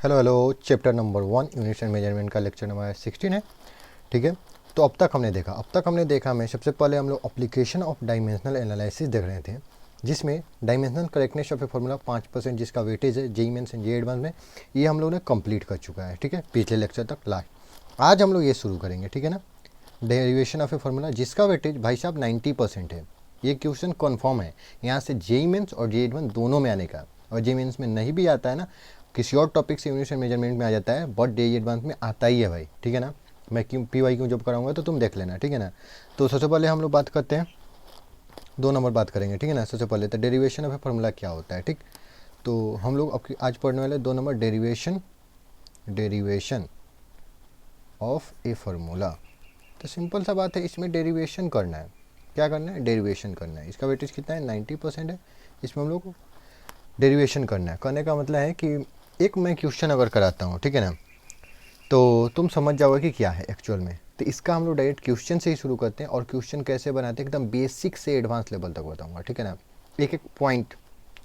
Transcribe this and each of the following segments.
Hello hello, chapter number 1 units and measurement का lecture number 16 है। ठीक है, तो अब तक हमने देखा में सबसे पहले हम लोग एप्लीकेशन ऑफ डायमेंशनल एनालिसिस देख रहे थे, जिसमें dimensional correctness of a formula 5% जिसका वेटेज है JEE Mains and JEE advance में, ये हम लोग ने कंप्लीट कर चुका है। ठीक है, पिछले लेक्चर तक लास्ट। आज हम लोग ये शुरू करेंगे, ठीक है ना, डेरिवेशन ऑफ ए फॉर्मूला जिसका वेटेज भाई साहब 90% है। ये क्वेश्चन कन्फर्म है, यहाँ से जेई मेंस और जेई एडवांस दोनों में आने का। और जेई मेंस में नहीं भी आता है ना, किसी और टॉपिक से यूनिट्स एंड मेजरमेंट में आ जाता है, बट जेई एडवांस में आता ही है भाई। ठीक है ना, मैं क्यों PY क्यों जब कराऊंगा तो तुम देख लेना। ठीक है ना, तो सबसे पहले हम लोग बात करते हैं, 2 नंबर बात करेंगे। ठीक है ना, सबसे पहले तो डेरिवेशन ऑफ ए फॉर्मूला क्या होता है। ठीक, तो हम लोग अब आज पढ़ने वाले 2 number derivation of A formula. तो सिंपल सा बात है, इसमें डेरिवेशन करना है। क्या करना है? डेरिवेशन करना है। इसका वेटेज कितना है? 90% है। इसमें हम लोग को डेरिवेशन करना है। करने का मतलब है कि एक मैं क्वेश्चन अगर कराता हूँ, ठीक है ना, तो तुम समझ जाओगे कि क्या है एक्चुअल में। तो इसका हम लोग डायरेक्ट क्वेश्चन से ही शुरू करते हैं, और क्वेश्चन कैसे बनाते हैं एकदम बेसिक से एडवांस लेवल तक बताऊँगा। ठीक है ना, एक एक पॉइंट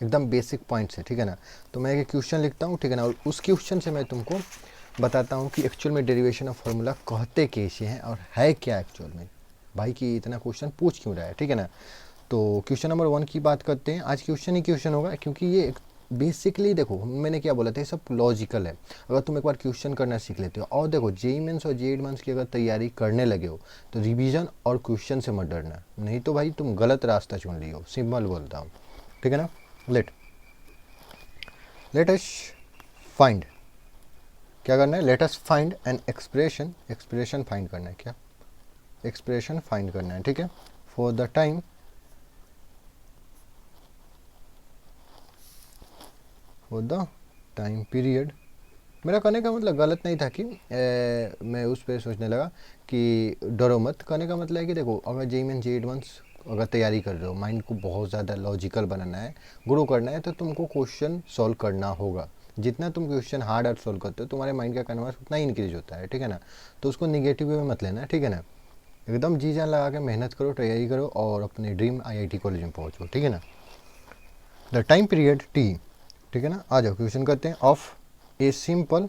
एकदम बेसिक पॉइंट से। ठीक है ना, तो मैं एक क्वेश्चन लिखता हूँ, ठीक है ना, और उस क्वेश्चन से मैं तुमको बताता हूँ कि एक्चुअल में डेरिवेशन ऑफ फार्मूला कहते कैसे हैं और है क्या एक्चुअल में। भाई कि इतना क्वेश्चन पूछ क्यों रहा है। ठीक है ना, तो क्वेश्चन नंबर 1 की बात करते हैं। आज क्वेश्चन ही क्वेश्चन होगा, क्योंकि ये बेसिकली देखो मैंने क्या बोला था, ये सब लॉजिकल है। अगर तुम एक बार क्वेश्चन करना सीख लेते हो, और देखो जेई मेंस और जेई एडवांस की अगर तैयारी करने लगे हो, तो रिवीजन और क्वेश्चन से मत डरना, नहीं तो भाई तुम गलत रास्ता चुन लियो। सिंपल बोलता हूँ, ठीक है ना। लेट अस फाइंड, क्या करना है? Let us find an expression find करना है। क्या? एक्सप्रेशन फाइंड करना है। ठीक है, फॉर द टाइम पीरियड। मेरा कहने का मतलब गलत नहीं था कि मैं उस पर सोचने लगा कि डरो मत। कहने का मतलब है कि देखो, अगर जेई मेन जेई एडवांस अगर तैयारी कर रहे हो, माइंड को बहुत ज़्यादा लॉजिकल बनाना है, ग्रो करना है, तो तुमको क्वेश्चन सॉल्व करना होगा। जितना तुम क्वेश्चन हार्ड सॉल्व करते हो, तुम्हारे माइंड का कन्वर्स उतना ही इंक्रीज होता है। ठीक है ना, तो उसको निगेटिव वे में मत लेना। ठीक है ना, एकदम जी जान लगा के मेहनत करो, तैयारी करो, और अपने ड्रीम IIT कॉलेज में पहुँचो। ठीक है ना, द टाइम पीरियड T। ठीक है ना, आ जाओ क्वेश्चन करते हैं। Of a simple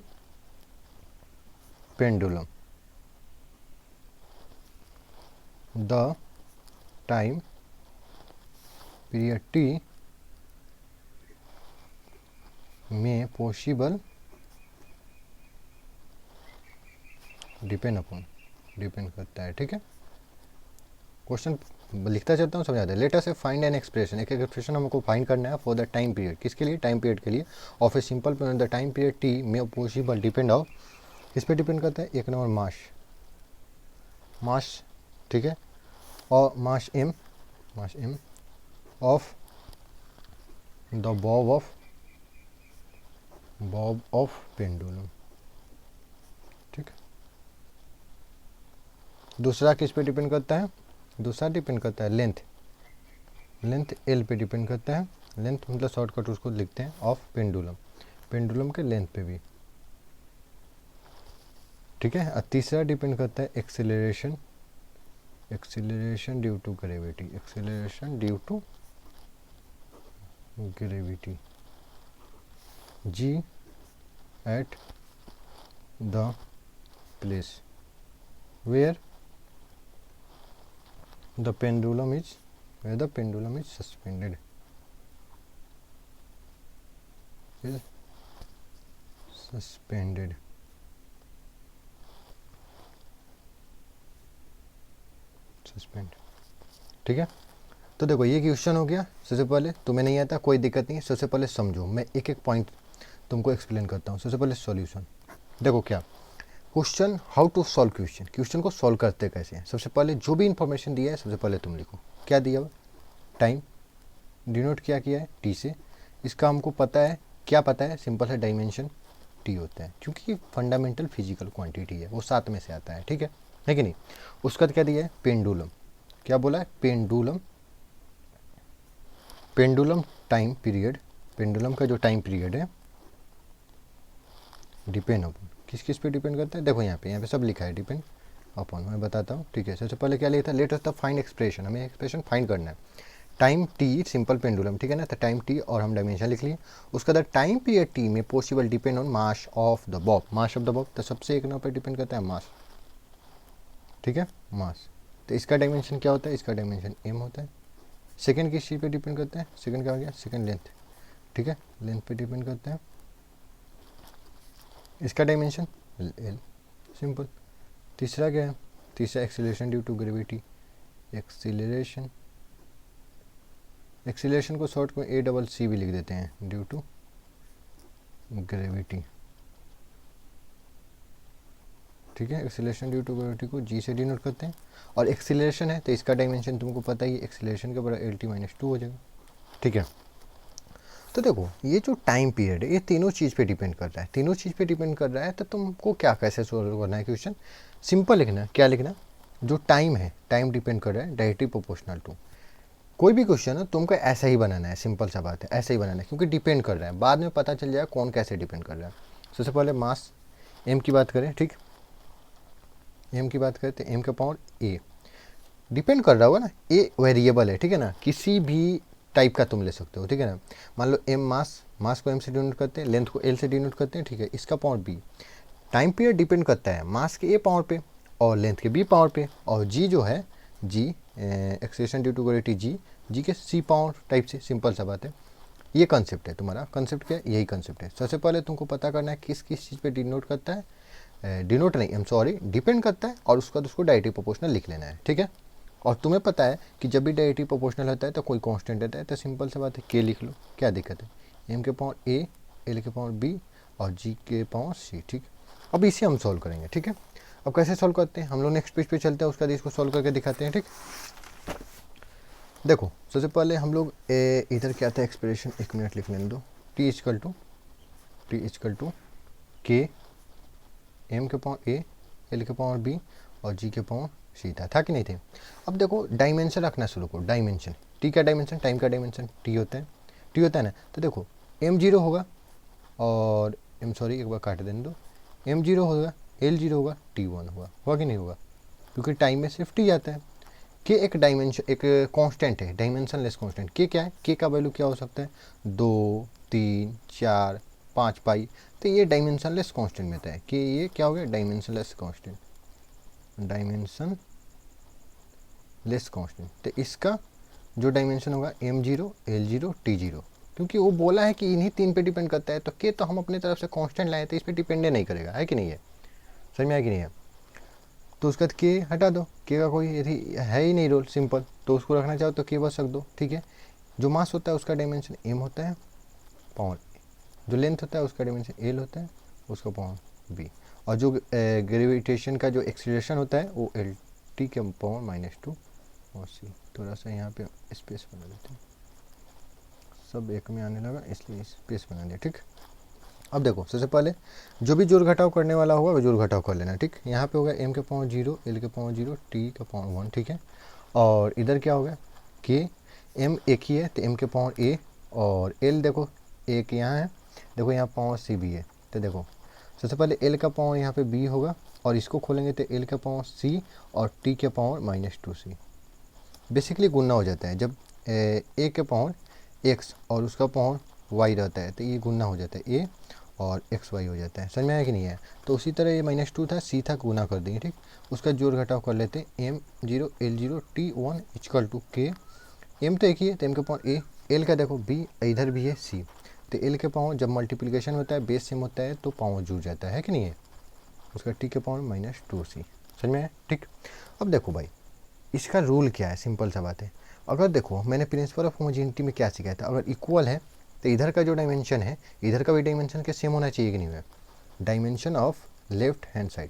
pendulum, the time period T में पॉसिबल डिपेंड करता है। ठीक है, क्वेश्चन लिखता चलता हूँ, समझ आता है। लेटर से फाइंड एन एक्सप्रेशन, एक एक्सप्रेशन हमको फाइंड करना है फॉर द टाइम पीरियड। किसके लिए? टाइम पीरियड के लिए। Of a simple the time period T में पॉसिबल डिपेंड ऑफ, किस पे डिपेंड करता है? एक नंबर मास। ठीक है, और मास M of the Bob of pendulum. ठीक, दूसरा किस पे डिपेंड करता है? दूसरा डिपेंड करता है लेंथ L पे डिपेंड करता है। लेंथ मतलब शॉर्टकट उसको लिखते हैं ऑफ पेंडुलम के लेंथ पे भी। ठीक है, और तीसरा डिपेंड करता है acceleration due to gravity G at the place where the pendulum is suspended, ठीक है, तो देखो ये क्वेश्चन हो गया। सबसे पहले तुम्हें नहीं आता, कोई दिक्कत नहीं है। सबसे पहले समझो, मैं एक एक पॉइंट तुमको एक्सप्लेन करता हूँ। सबसे पहले सॉल्यूशन देखो, क्या question, how to solve question को सॉल्व करते कैसे हैं। सबसे पहले जो भी इंफॉर्मेशन दिया है, सबसे पहले तुम लिखो। क्या दिया हुआ? टाइम डिनोट क्या किया है? T से। इसका हमको पता है, क्या पता है? सिंपल है, डायमेंशन T होता है, क्योंकि फंडामेंटल फिजिकल क्वांटिटी है, वो 7 में से आता है। ठीक है कि नहीं। उसका क्या दिया है? पेंडुलम। क्या बोला है? पेंडुलम टाइम पीरियड, पेंडुलम का जो टाइम पीरियड है डिपेंड अपॉन, किस पे डिपेंड करता है? देखो यहाँ पे सब लिखा है, डिपेंड अपॉन। मैं बताता हूँ। ठीक है, सबसे पहले क्या लिखा था? Let us the find expression, हमें एक्सप्रेशन फाइंड करना है। टाइम टी सिंपल पेंडुलम, ठीक है ना, तो टाइम टी और हम डायमेंशन लिख लिए। उसका द टाइम पीरियड टी में possible depend on mass of the Bob, mass of the Bob, तो सबसे एक नंबर पर डिपेंड करता है मास, ठीक है, मास। तो इसका डायमेंशन क्या होता है, इसका डायमेंशन एम होता है। सेकंड किस चीज़ पे डिपेंड करता है, सेकंड क्या हो गया, सेकंड लेंथ, ठीक है, लेंथ पे डिपेंड करता है। इसका डायमेंशन एल, सिंपल। तीसरा क्या है, तीसरा acceleration due to gravity, acceleration, acceleration को शॉर्ट में ए डबल सी भी लिख देते हैं, ड्यू टू ग्रेविटी, ठीक है। एक्सीलरेशन ड्यू टू ग्रेविटी को जी से डिनोट करते हैं। और एक्सीलरेशन है तो इसका डायमेंशन तुमको पता ही है, एक्सीलरेशन के बराबर LT - 2 हो जाएगा, ठीक है। तो देखो ये जो टाइम पीरियड है ये तीनों चीज़ पे डिपेंड कर रहा है, तीनों चीज़ पे डिपेंड कर रहा है। तो तुमको क्या कैसे सोल्व करना है क्वेश्चन, सिंपल लिखना है। क्या लिखना, जो टाइम है, टाइम डिपेंड कर रहा है डायरेक्टली प्रोपोर्शनल टू। कोई भी क्वेश्चन है तुमको ऐसा ही बनाना है, सिंपल सा बात है, ऐसा ही बनाना है, क्योंकि डिपेंड कर रहा है। बाद में पता चल जाएगा कौन कैसे डिपेंड कर रहा है। सबसे पहले मास एम की बात करें, ठीक, एम की बात करें तो एम का पावर ए डिपेंड कर रहा होगा ना, ए वेरिएबल है, ठीक है ना, किसी भी टाइप का तुम ले सकते हो, ठीक है ना। मान लो एम मास, मास को एम से डिनोट करते हैं, लेंथ को एल से डिनोट करते हैं, ठीक है। इसका power B, time period depend करता है मास के ए पावर पे और लेंथ के बी पावर पे, और जी जो है जी acceleration due to gravity G, जी के सी पावर टाइप से, सिंपल सा बात है। ये कॉन्सेप्ट है तुम्हारा, कॉन्सेप्ट क्या है, यही कॉन्सेप्ट है। सबसे पहले तुमको पता करना है किस किस चीज़ पे डिनोट करता है, डिनोट नहीं, एम सॉरी, डिपेंड करता है, और उसका उसको डायरेक्टली प्रोपोर्शनल लिख लेना है, ठीक है। और तुम्हें पता है कि जब भी डायरेक्टली प्रोपोर्शनल होता है तो कोई कांस्टेंट रहता है, तो सिंपल सा बात है के लिख लो, क्या दिक्कत है। एम के पावर ए, एल के पावर बी और जी के पावर सी, ठीक। अब इसे हम सॉल्व करेंगे, ठीक है। अब कैसे सॉल्व करते हैं, हम लोग नेक्स्ट पेज पे चलते हैं, उसका इसको सॉल्व करके दिखाते हैं, ठीक। देखो सबसे पहले हम लोग इधर क्या था एक्सप्रेशन, 1 मिनट लिख लेने दो। टी इजकल टू के, एम के पावर ए, एल के पावर बी और जी के पावर सी था कि नहीं थे। अब देखो डायमेंशन रखना शुरू करो, डायमेंशन, टी का डायमेंशन, टाइम का डायमेंशन टी होता है, टी होता है ना। तो देखो m0 होगा और एम सॉरी एक बार काट देने दो, m0 होगा, l0 होगा, t1 होगा कि नहीं होगा, क्योंकि टाइम में सिर्फ टी आता है। के एक डायमेंशन, एक कांस्टेंट है, डायमेंशन लेस कांस्टेंट। के क्या है, के का वैल्यू क्या हो सकता है, 2, 3, 4, 5 पाई, तो ये डायमेंशन लेस कांस्टेंट में आता है कि ये क्या हो गया, dimension less constant, dimension less constant. तो इसका जो डायमेंशन होगा m0, l0, t0, क्योंकि वो बोला है कि इन्हीं तीन पे डिपेंड करता है, तो के तो हम अपनी तरफ से कांस्टेंट लाए थे, इस पर डिपेंड नहीं करेगा, है कि नहीं है, समझ में आया कि नहीं है। तो उसका के हटा दो, के का कोई है ही नहीं रोल, सिंपल, तो उसको रखना चाहो तो के बस रख दो, ठीक है। जो मास होता है उसका डायमेंशन एम होता है, पावर, जो लेंथ होता है उसका डायमेंशन एल होता है, उसका पावर बी, और जो ग्रेविटेशन का जो एक्सीलरेशन होता है वो एल टी के पावर -2 और सी। थोड़ा सा यहाँ पे स्पेस बना देते हैं, सब एक में आने लगा इसलिए स्पेस बना दिया, ठीक। अब देखो सबसे पहले जो भी जोड़ घटाव करने वाला होगा वो जोड़ घटाव कर लेना, ठीक। यहाँ पे होगा एम के पावर 0, एल के पावर 0, टी का पावर 1, ठीक है। और इधर क्या होगा, के, एम एक ही है तो एम के पावर ए, और एल देखो एक यहाँ है, देखो यहाँ पावर सी भी है, तो देखो सबसे पहले एल का पावर यहाँ पे बी होगा, और इसको खोलेंगे तो एल का पावर सी और टी के पावर -2c। बेसिकली गुना हो जाता है, जब ए के पावर एक्स और उसका पावर वाई रहता है तो ये गुना हो जाता है, ए और एक्स वाई हो जाता है, समझ में आया कि नहीं है। तो उसी तरह ये -2 था, सी था, गुना कर देंगे, ठीक। उसका जोड़ घटाव कर लेते हैं, m0, l0, t1 equal to के, एम तो एक ही है तो एम के पावर ए, एल का देखो बी, इधर भी है सी, तो एल के पावर जब मल्टीप्लिकेशन होता है, बेस सेम होता है तो पावर जुड़ जाता है कि नहीं है, उसका टी के पावर -2c, समझ में आया, ठीक। अब देखो भाई इसका रूल क्या है, सिंपल सा बात है। अगर देखो मैंने प्रिंसिपल ऑफ होमोजेनिटी में क्या सिखाया था, अगर इक्वल है तो इधर का जो डायमेंशन है इधर का भी डायमेंशन के सेम होना चाहिए कि नहीं है। Dimension of left hand side,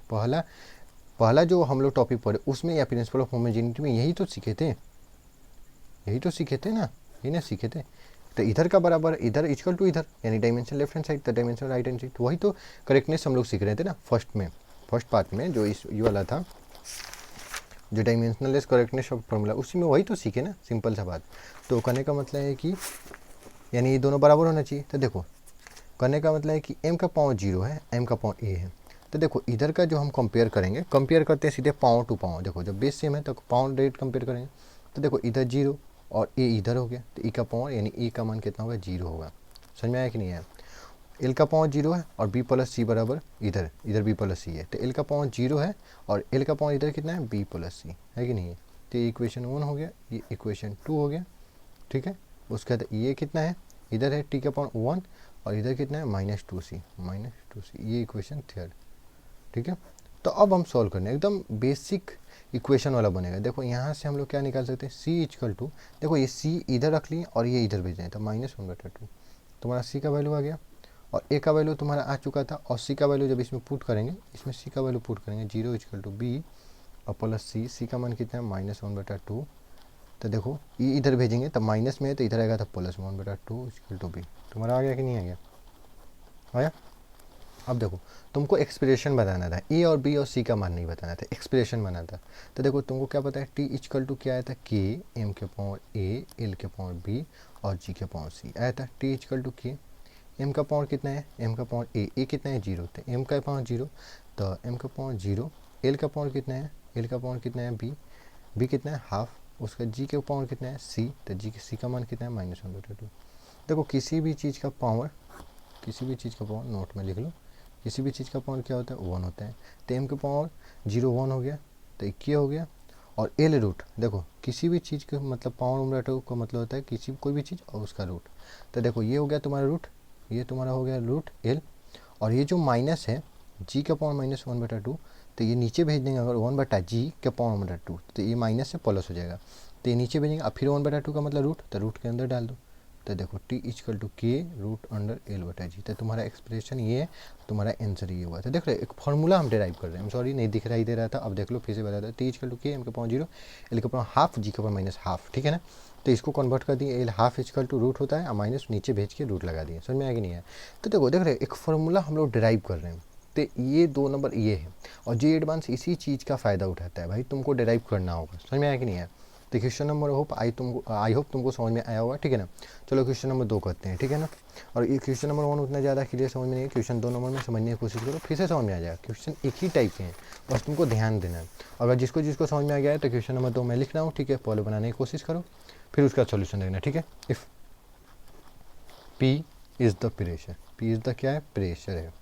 पहला जो हम लोग टॉपिक पढ़े उसमें या प्रिंसिपल ऑफ होमोजेनिटी में यही तो सीखे थे, ना, यही ना सीखे थे। तो इधर का बराबर इधर इक्वल टू इधर, यानी डायमेंशन लेफ्ट हैंड साइड तो डायमेंशन राइट हैंड साइड, वही तो करेक्टनेस हम लोग सीख रहे थे ना फर्स्ट पार्ट में, जो इस ये वाला था जो डायमेंशनलेस करेक्टनेस ऑफ फॉर्मूला, उसी में वही तो सीखे ना, सिंपल सा बात। तो कहने का मतलब है कि यानी ये दोनों बराबर होना चाहिए। तो देखो करने का मतलब है कि m का पावर 0 है, m का पावर a है, तो देखो इधर का जो हम कंपेयर करेंगे, कंपेयर करते हैं सीधे पावर टू पावर, देखो जब बेस सेम है तो पावर रेट कंपेयर करेंगे, तो देखो इधर 0 और ए इधर हो गया, तो ई का पावर यानी ए का मान कितना होगा, 0 होगा। समझ में आया कि नहीं आया। एल का पावर 0 है और बी प्लस सी बराबर इधर, इधर बी प्लस सी है, तो एल का पावर 0 है और एल का पावर इधर कितना है, बी प्लस सी है कि नहीं है। तो ये इक्वेशन 1 हो गया, ये इक्वेशन 2 हो गया, ठीक है। उसके बाद ये कितना है, इधर है टी का पावर 1 और इधर कितना है -2c, ये इक्वेशन 3, ठीक है। तो अब हम सॉल्व करने एकदम बेसिक इक्वेशन वाला बनेगा। देखो यहाँ से हम लोग क्या निकाल सकते हैं, सी इक्वल टू, देखो ये सी इधर रख लिए और ये इधर भेज दें, तो -1/2 तुम्हारा सी का वैल्यू आ गया और ए का वैल्यू तुम्हारा आ चुका था, और सी का वैल्यू जब इसमें पुट करेंगे, इसमें सी का वैल्यू पुट करेंगे 0 इक्वल टू बी और प्लस सी का मान कितना है -1/2। तो देखो ये इधर भेजेंगे तब माइनस में है, तो इधर आएगा तो +1/2 इक्वल टू बी। तुम्हारा आ गया कि नहीं आ गया, आया। अब देखो तुमको एक्सप्रेशन बताना था, ए और बी और सी का मान नहीं बताना था, एक्सप्रेशन बनाना था। तो देखो तुमको क्या पता है, टी इक्वल टू क्या आया था, के एम के पावर ए एल के पावर बी और जी के पावर सी आया था। टी इक्वल टू के, एम का पावर कितना है, एम का पावर ए कितना है 0, तो एम का पावर 0, तो एम का पावर 0, एल का पावर कितना है, एल का पावर कितना है बी कितना है हाफ, उसका जी के पावर कितना है सी, तो जी के सी का मान कितना है -1/2। देखो किसी भी चीज़ का पावर नोट में लिख लो, किसी भी चीज़ का पावर क्या होता है 1 होता है। तो एम के पावर 0 1 हो गया, तो 21 हो गया। और एल रूट, देखो किसी भी चीज़ का मतलब पावर उमराटो का मतलब होता है किसी कोई भी चीज़ और उसका रूट। तो देखो ये हो गया तुम्हारा रूट, ये तुम्हारा हो गया रूट एल, और ये जो माइनस है जी का पावर -1/2, तो ये नीचे भेज देंगे अगर 1/g का पावर 1/2, तो ये माइनस से प्लस हो जाएगा, तो ये नीचे भेजेंगे। अब फिर 1/2 का मतलब रूट, तो रूट के अंदर डाल दो, तो देखो टी इक्वल टू के रूट अंडर एल/जी। तो तुम्हारा एक्सप्रेशन ये है, तुम्हारा आंसर ये हुआ। तो देख रहे एक फार्मूला हम डिराइव कर रहे हैं, सॉरी नहीं दिखाई दे रहा था, अब देख लो फिर से बता दो, टी इक्वल टू के एम के पावर 0 एल के पावर हाफ जी के पावर -1/2, ठीक है ना। तो इसको कन्वर्ट कर दिए, L half equal to root होता है और माइनस नीचे भेज के रूट लगा दिए। समझ में आया कि नहीं आया। तो देखो देख रहे एक फार्मूला हम लोग डिराइव कर रहे हैं, तो ये 2 नंबर ये है, और जे एडवांस इसी चीज़ का फ़ायदा उठाता है भाई, तुमको डिराइव करना होगा। समझ में आया कि नहीं आया। तो क्वेश्चन नंबर आई होप तुमको समझ में आया होगा, ठीक है ना। चलो क्वेश्चन नंबर 2 करते हैं, ठीक है ना। और ये क्वेश्चन नंबर 1 उतना ज़्यादा क्लियर समझ में नहीं है, क्वेश्चन 2 नंबर में समझने की कोशिश करो, फिर से समझ में आ जाएगा। क्वेश्चन एक ही टाइप के हैं, बस तुमको ध्यान देना है। अगर जिसको समझ में आ गया है तो क्वेश्चन नंबर 2 मैं लिख रहा हूँ, ठीक है। पहले बनाने की कोशिश करो, फिर उसका सोल्यूशन देखना, ठीक है। If P is the pressure, P is the क्या है, प्रेशर है,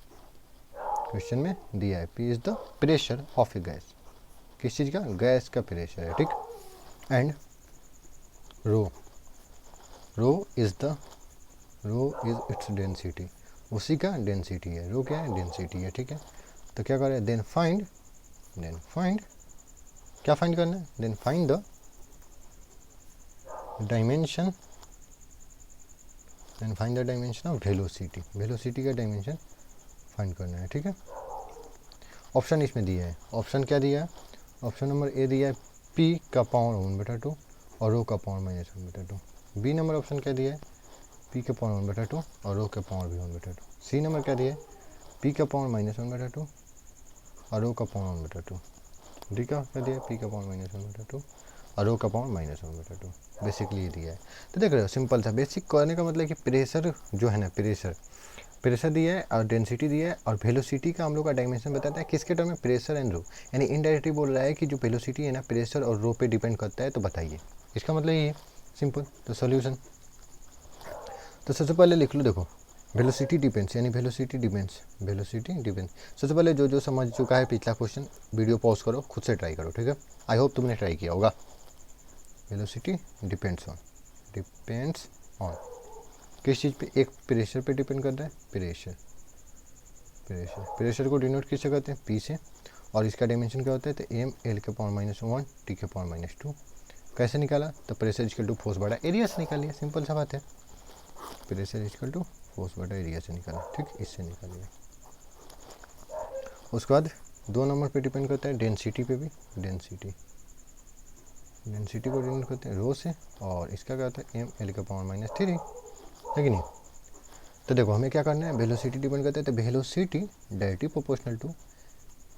क्वेश्चन में दिया है P is the pressure of a gas, किस चीज़ का, गैस का प्रेशर है, ठीक। And rho is its density, उसी का डेंसिटी है, रो क्या है, डेंसिटी है, ठीक है। तो क्या करें, देन फाइंड क्या फाइंड करना है, then find the dimension of velocity का डायमेंशन फाइंड करना है, ठीक है। ऑप्शन इसमें दिया है, ऑप्शन क्या दिया है, ऑप्शन नंबर ए दिया है पी का पावर 1/2 और रो का पावर -1/2। बी नंबर ऑप्शन क्या दिया है, पी का पावर 1/2 और रो का पावर भी 1/2। सी नंबर क्या दिया है, पी का पावर -1/2 और रो का पावर 1/2। डी का क्या दिया है, पी का पावर -1/2 और रो का पावर -1/2। बेसिकली ये दिया है। तो देख रहे हो सिंपल था, बेसिक करने का मतलब कि प्रेशर जो है ना, प्रेशर दिया है और डेंसिटी दिया है, और वेलोसिटी का हम लोग का डायमेंशन बताता है किसके टर्म में, प्रेशर एंड रो। यानी इनडायरेक्टली बोल रहा है कि जो वेलोसिटी है ना प्रेशर और रो पे डिपेंड करता है, तो बताइए। इसका मतलब ये सिंपल। तो सोल्यूशन, तो सबसे पहले लिख लो, देखो वेलोसिटी डिपेंड्स, यानी वेलोसिटी डिपेंड्स। सबसे पहले जो समझ चुका है पिछला क्वेश्चन, वीडियो पॉज करो, खुद से ट्राई करो, ठीक है। आई होप तुमने ट्राई किया होगा। वेलोसिटी डिपेंड्स ऑन किस चीज़ पे, एक प्रेशर पे डिपेंड करता है, प्रेशर को डिनोट किससे करते हैं, पी से, और इसका डायमेंशन क्या होता है, तो एम एल के पावर -1 टी के पावर -2। कैसे निकाला, तो प्रेशर इक्वल टू फोर्स बटा एरिया से निकालिए, सिंपल सा बात है। प्रेशर इक्वल टू फोर्स बटा एरिया से निकाला, ठीक, इससे निकालिए। उसके बाद 2 नंबर पे डिपेंड करता है डेंसिटी पे भी, डेंसिटी को डिनोट करते हैं रो से, और इसका क्या होता है एम एल के पावर -3, है कि नहीं। तो देखो हमें क्या करना है, वेलोसिटी डिपेंड करता है, तो velocity directly proportional to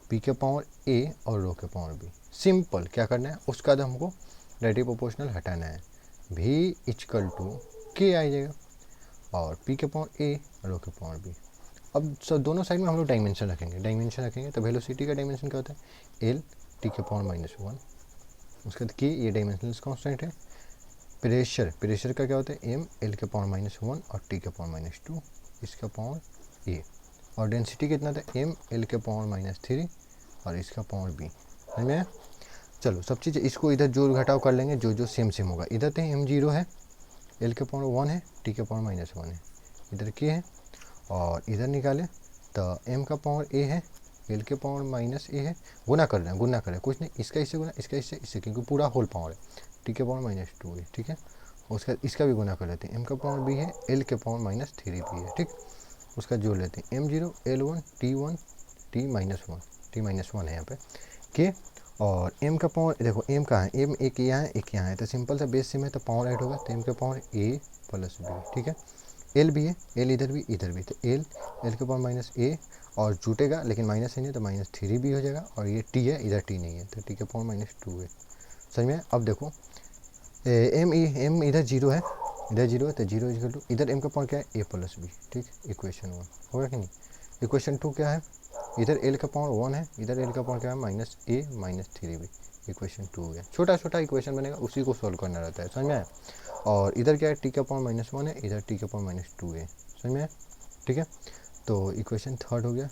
P के पावर ए और रो के पावर बी। सिंपल क्या करना है, उसका बाद हमको डायरेक्टली प्रोपोर्शनल हटाना है, भी इक्वल टू के आ जाएगा, और पी के पावर ए और रो के पावर बी। अब दोनों साइड में हम लोग डायमेंशन रखेंगे, तो वेलोसिटी का डायमेंशन क्या होता है, एल टी के पावर -1, उसके बाद के ये डायमेंशनल कांस्टेंट है, प्रेशर का क्या होता है, एम एल के पावर -1 और टी के पावर -2 इसका पावर ए, और डेंसिटी कितना था, एम एल के पावर -3 और इसका पावर बी। समझ में आया? चलो सब चीज़ इसको इधर जोड़ घटाव कर लेंगे, जो जो सेम होगा। इधर तो एम 0 है, एल के पावर 1 है, टी के पावर -1 है, इधर के है, और इधर निकाले तो एम का पावर ए है, एल के पावर -ए है, गुना कर रहे हैं, गुना करें कुछ नहीं, इसका इससे गुना, इसका इससे, क्योंकि पूरा होल पावर है, टी के पावर -2 है, ठीक है। उसका इसका भी गुना कर लेते हैं, एम का पावर बी है, एल के पावर -3 भी है, ठीक। उसका जोड़ लेते हैं, m0 l1 t1 t-1 है यहाँ पे के, और m का पावर देखो m कहाँ है, m एक यहाँ है एक यहाँ है, तो सिंपल सा बेस सेम है तो पावर ऐड होगा, तो m का पावर a प्लस b, ठीक है। l भी है, l इधर भी तो l के पावर -a और जुटेगा, लेकिन माइनस है नहीं तो -3 भी हो जाएगा, और ये t है, इधर t नहीं है तो t के पावर -2 है। समझ में? अब देखो m इधर 0 है, इधर 0 है तो 0 इक्वल टू, इधर m का पावर क्या है, a प्लस b, ठीक। इक्वेशन 1 होगा कि नहीं। इक्वेशन 2 क्या है, इधर l का पावर 1 है, इधर l का पावर क्या है, -a -3b, इक्वेशन 2 है। छोटा छोटा इक्वेशन बनेगा, उसी को सॉल्व करना रहता है, समझ में आया। और इधर क्या है, t का पावर -1 है, इधर t का पावर -2 है, समझ में आया, ठीक है। तो इक्वेशन थर्ड हो गया।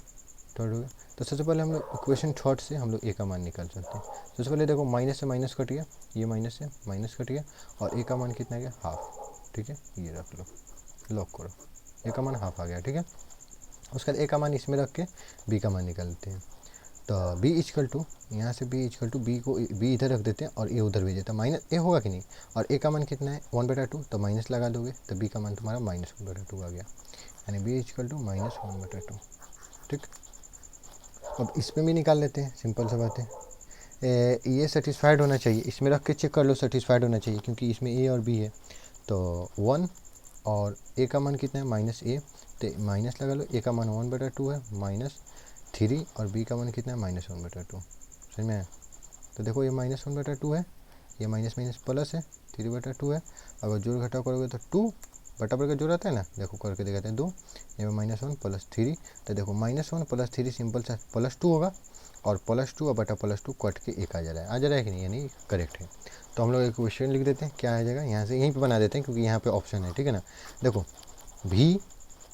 तो सबसे पहले हम लोग इक्वेशन थर्ड से हम लोग ए का मान निकाल सकते हैं। सबसे पहले देखो, माइनस से माइनस कट गया, ये माइनस से माइनस कट गया, और ए का मान कितना गया, हाफ, ठीक है। ये रख लो, लॉक करो, ए का मान हाफ आ गया, ठीक है। उसके बाद ए का मान इसमें रख के बी का मान निकालते हैं। तो बी इजकल टू, यहाँ से बी इजकल टू, बी को बी इधर रख देते हैं और ए उधर भेज देते हैं, माइनस ए होगा कि नहीं। और ए का मान कितना है, 1/2, तो माइनस लगा दोगे तो बी का मान तुम्हारा -1/2 आ गया, यानी बी इजकल टू -1/2, ठीक। अब इसमें भी निकाल लेते हैं, सिंपल सा बात है। ये सेटिस्फाइड होना चाहिए, इसमें रख के चेक कर लो, सेटिस्फाइड होना चाहिए, क्योंकि इसमें ए और बी है। तो 1 और ए का मान कितना है, -a, तो माइनस लगा लो, ए का मान 1/2 है, -3, और बी का मान कितना है, -1/2। समझ में आया। तो देखो ये -1/2 है, ये माइनस माइनस प्लस है, 3/2 है। अगर जोड़ घटाव करोगे तो 2 बटा का जोड़ आता है ना, देखो करके दिखाते हैं, 2, ये -1 + 3, तो देखो -1 + 3 सिंपल सा +2 होगा, और +2 और बटा +2 कट के एक आ जा रहा है कि नहीं, यानी करेक्ट है। तो हम लोग एक क्वेश्चन लिख देते हैं, क्या आ जाएगा, यहाँ से यहीं पे बना देते हैं, क्योंकि यहाँ पे ऑप्शन है, ठीक है ना। देखो v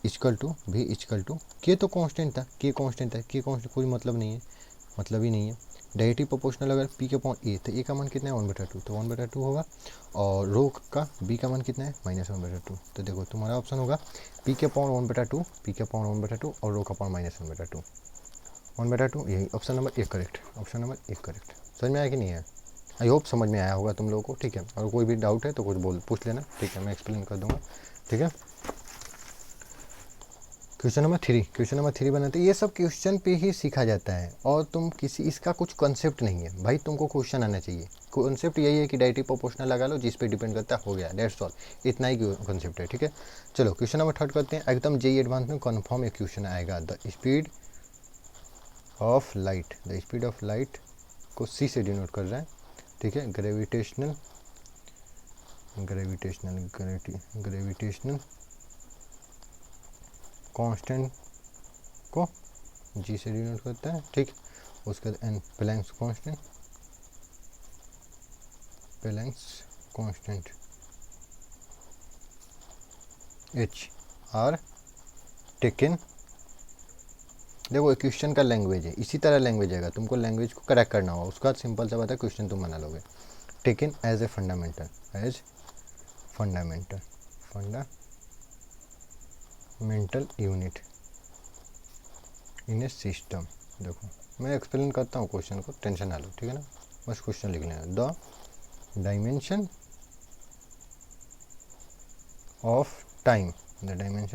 इजकल टू के, तो कांस्टेंट था, के कांस्टेंट है, के कांस्टेंट कोई मतलब नहीं है, मतलब ही नहीं है। डायरेक्टली प्रोपोर्शनल अगर p के पावर a, तो a का मान कितना है, 1/2, तो 1/2 होगा, और रो का b का मान कितना है, -1/2। तो देखो तुम्हारा ऑप्शन होगा p के पावर 1/2, p के पावर 1/2 और रो का पावर -1/2, 1/2, यही option number 1 correct, option number 1 correct. समझ में आया कि नहीं है? आई होप समझ में आया होगा तुम लोगों को, ठीक है। और कोई भी डाउट है तो कुछ पूछ लेना, ठीक है, मैं एक्सप्लेन कर दूंगा, ठीक है। क्वेश्चन नंबर 3 बनाते हैं। ये सब क्वेश्चन पे ही सीखा जाता है, और तुम किसी इसका कुछ कॉन्सेप्ट नहीं है भाई, तुमको क्वेश्चन आना चाहिए। कॉन्सेप्ट यही है कि डायरेक्टली प्रोपोर्शनल लगा लो, जिस पे डिपेंड करता है, हो गया, दैट्स ऑल, इतना ही कॉन्सेप्ट है, ठीक है। चलो क्वेश्चन नंबर 3 करते हैं। एकदम जेईई एडवांस में कन्फर्म एक क्वेश्चन आएगा, द स्पीड ऑफ लाइट को सी से डिनोट कर रहा है, ठीक है। ग्रेविटेशनल कांस्टेंट को जी से डिनोट करता है, ठीक। उसके बाद and Planck's constant H are taken. देखो क्वेश्चन का लैंग्वेज है, इसी तरह लैंग्वेज आएगा, तुमको लैंग्वेज को करेक्ट करना होगा, उसका बाद सिंपल सा बात है, क्वेश्चन तुम बना लोगे। Taken as a fundamental unit in a system. देखो मैं एक्सप्लेन करता हूँ क्वेश्चन को, टेंशन ना लो, ठीक है ना, बस क्वेश्चन लिख लेना। The dimension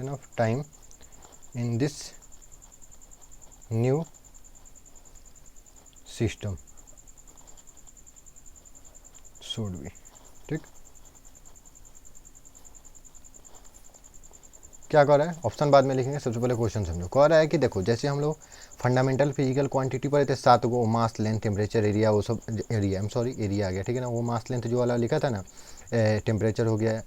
of time in this new system should be, ठीक। क्या कह रहा है, ऑप्शन बाद में लिखेंगे, सबसे पहले क्वेश्चन समझो। कह रहा है कि देखो, जैसे हम लोग फंडामेंटल फिजिकल क्वांटिटी पर थे, 7 गो, मास, लेंथ, टेम्परेचर, एरिया, वो सब एरिया आ गया, ठीक है ना। वो मास लेंथ जो वाला लिखा था ना, टेम्परेचर हो गया,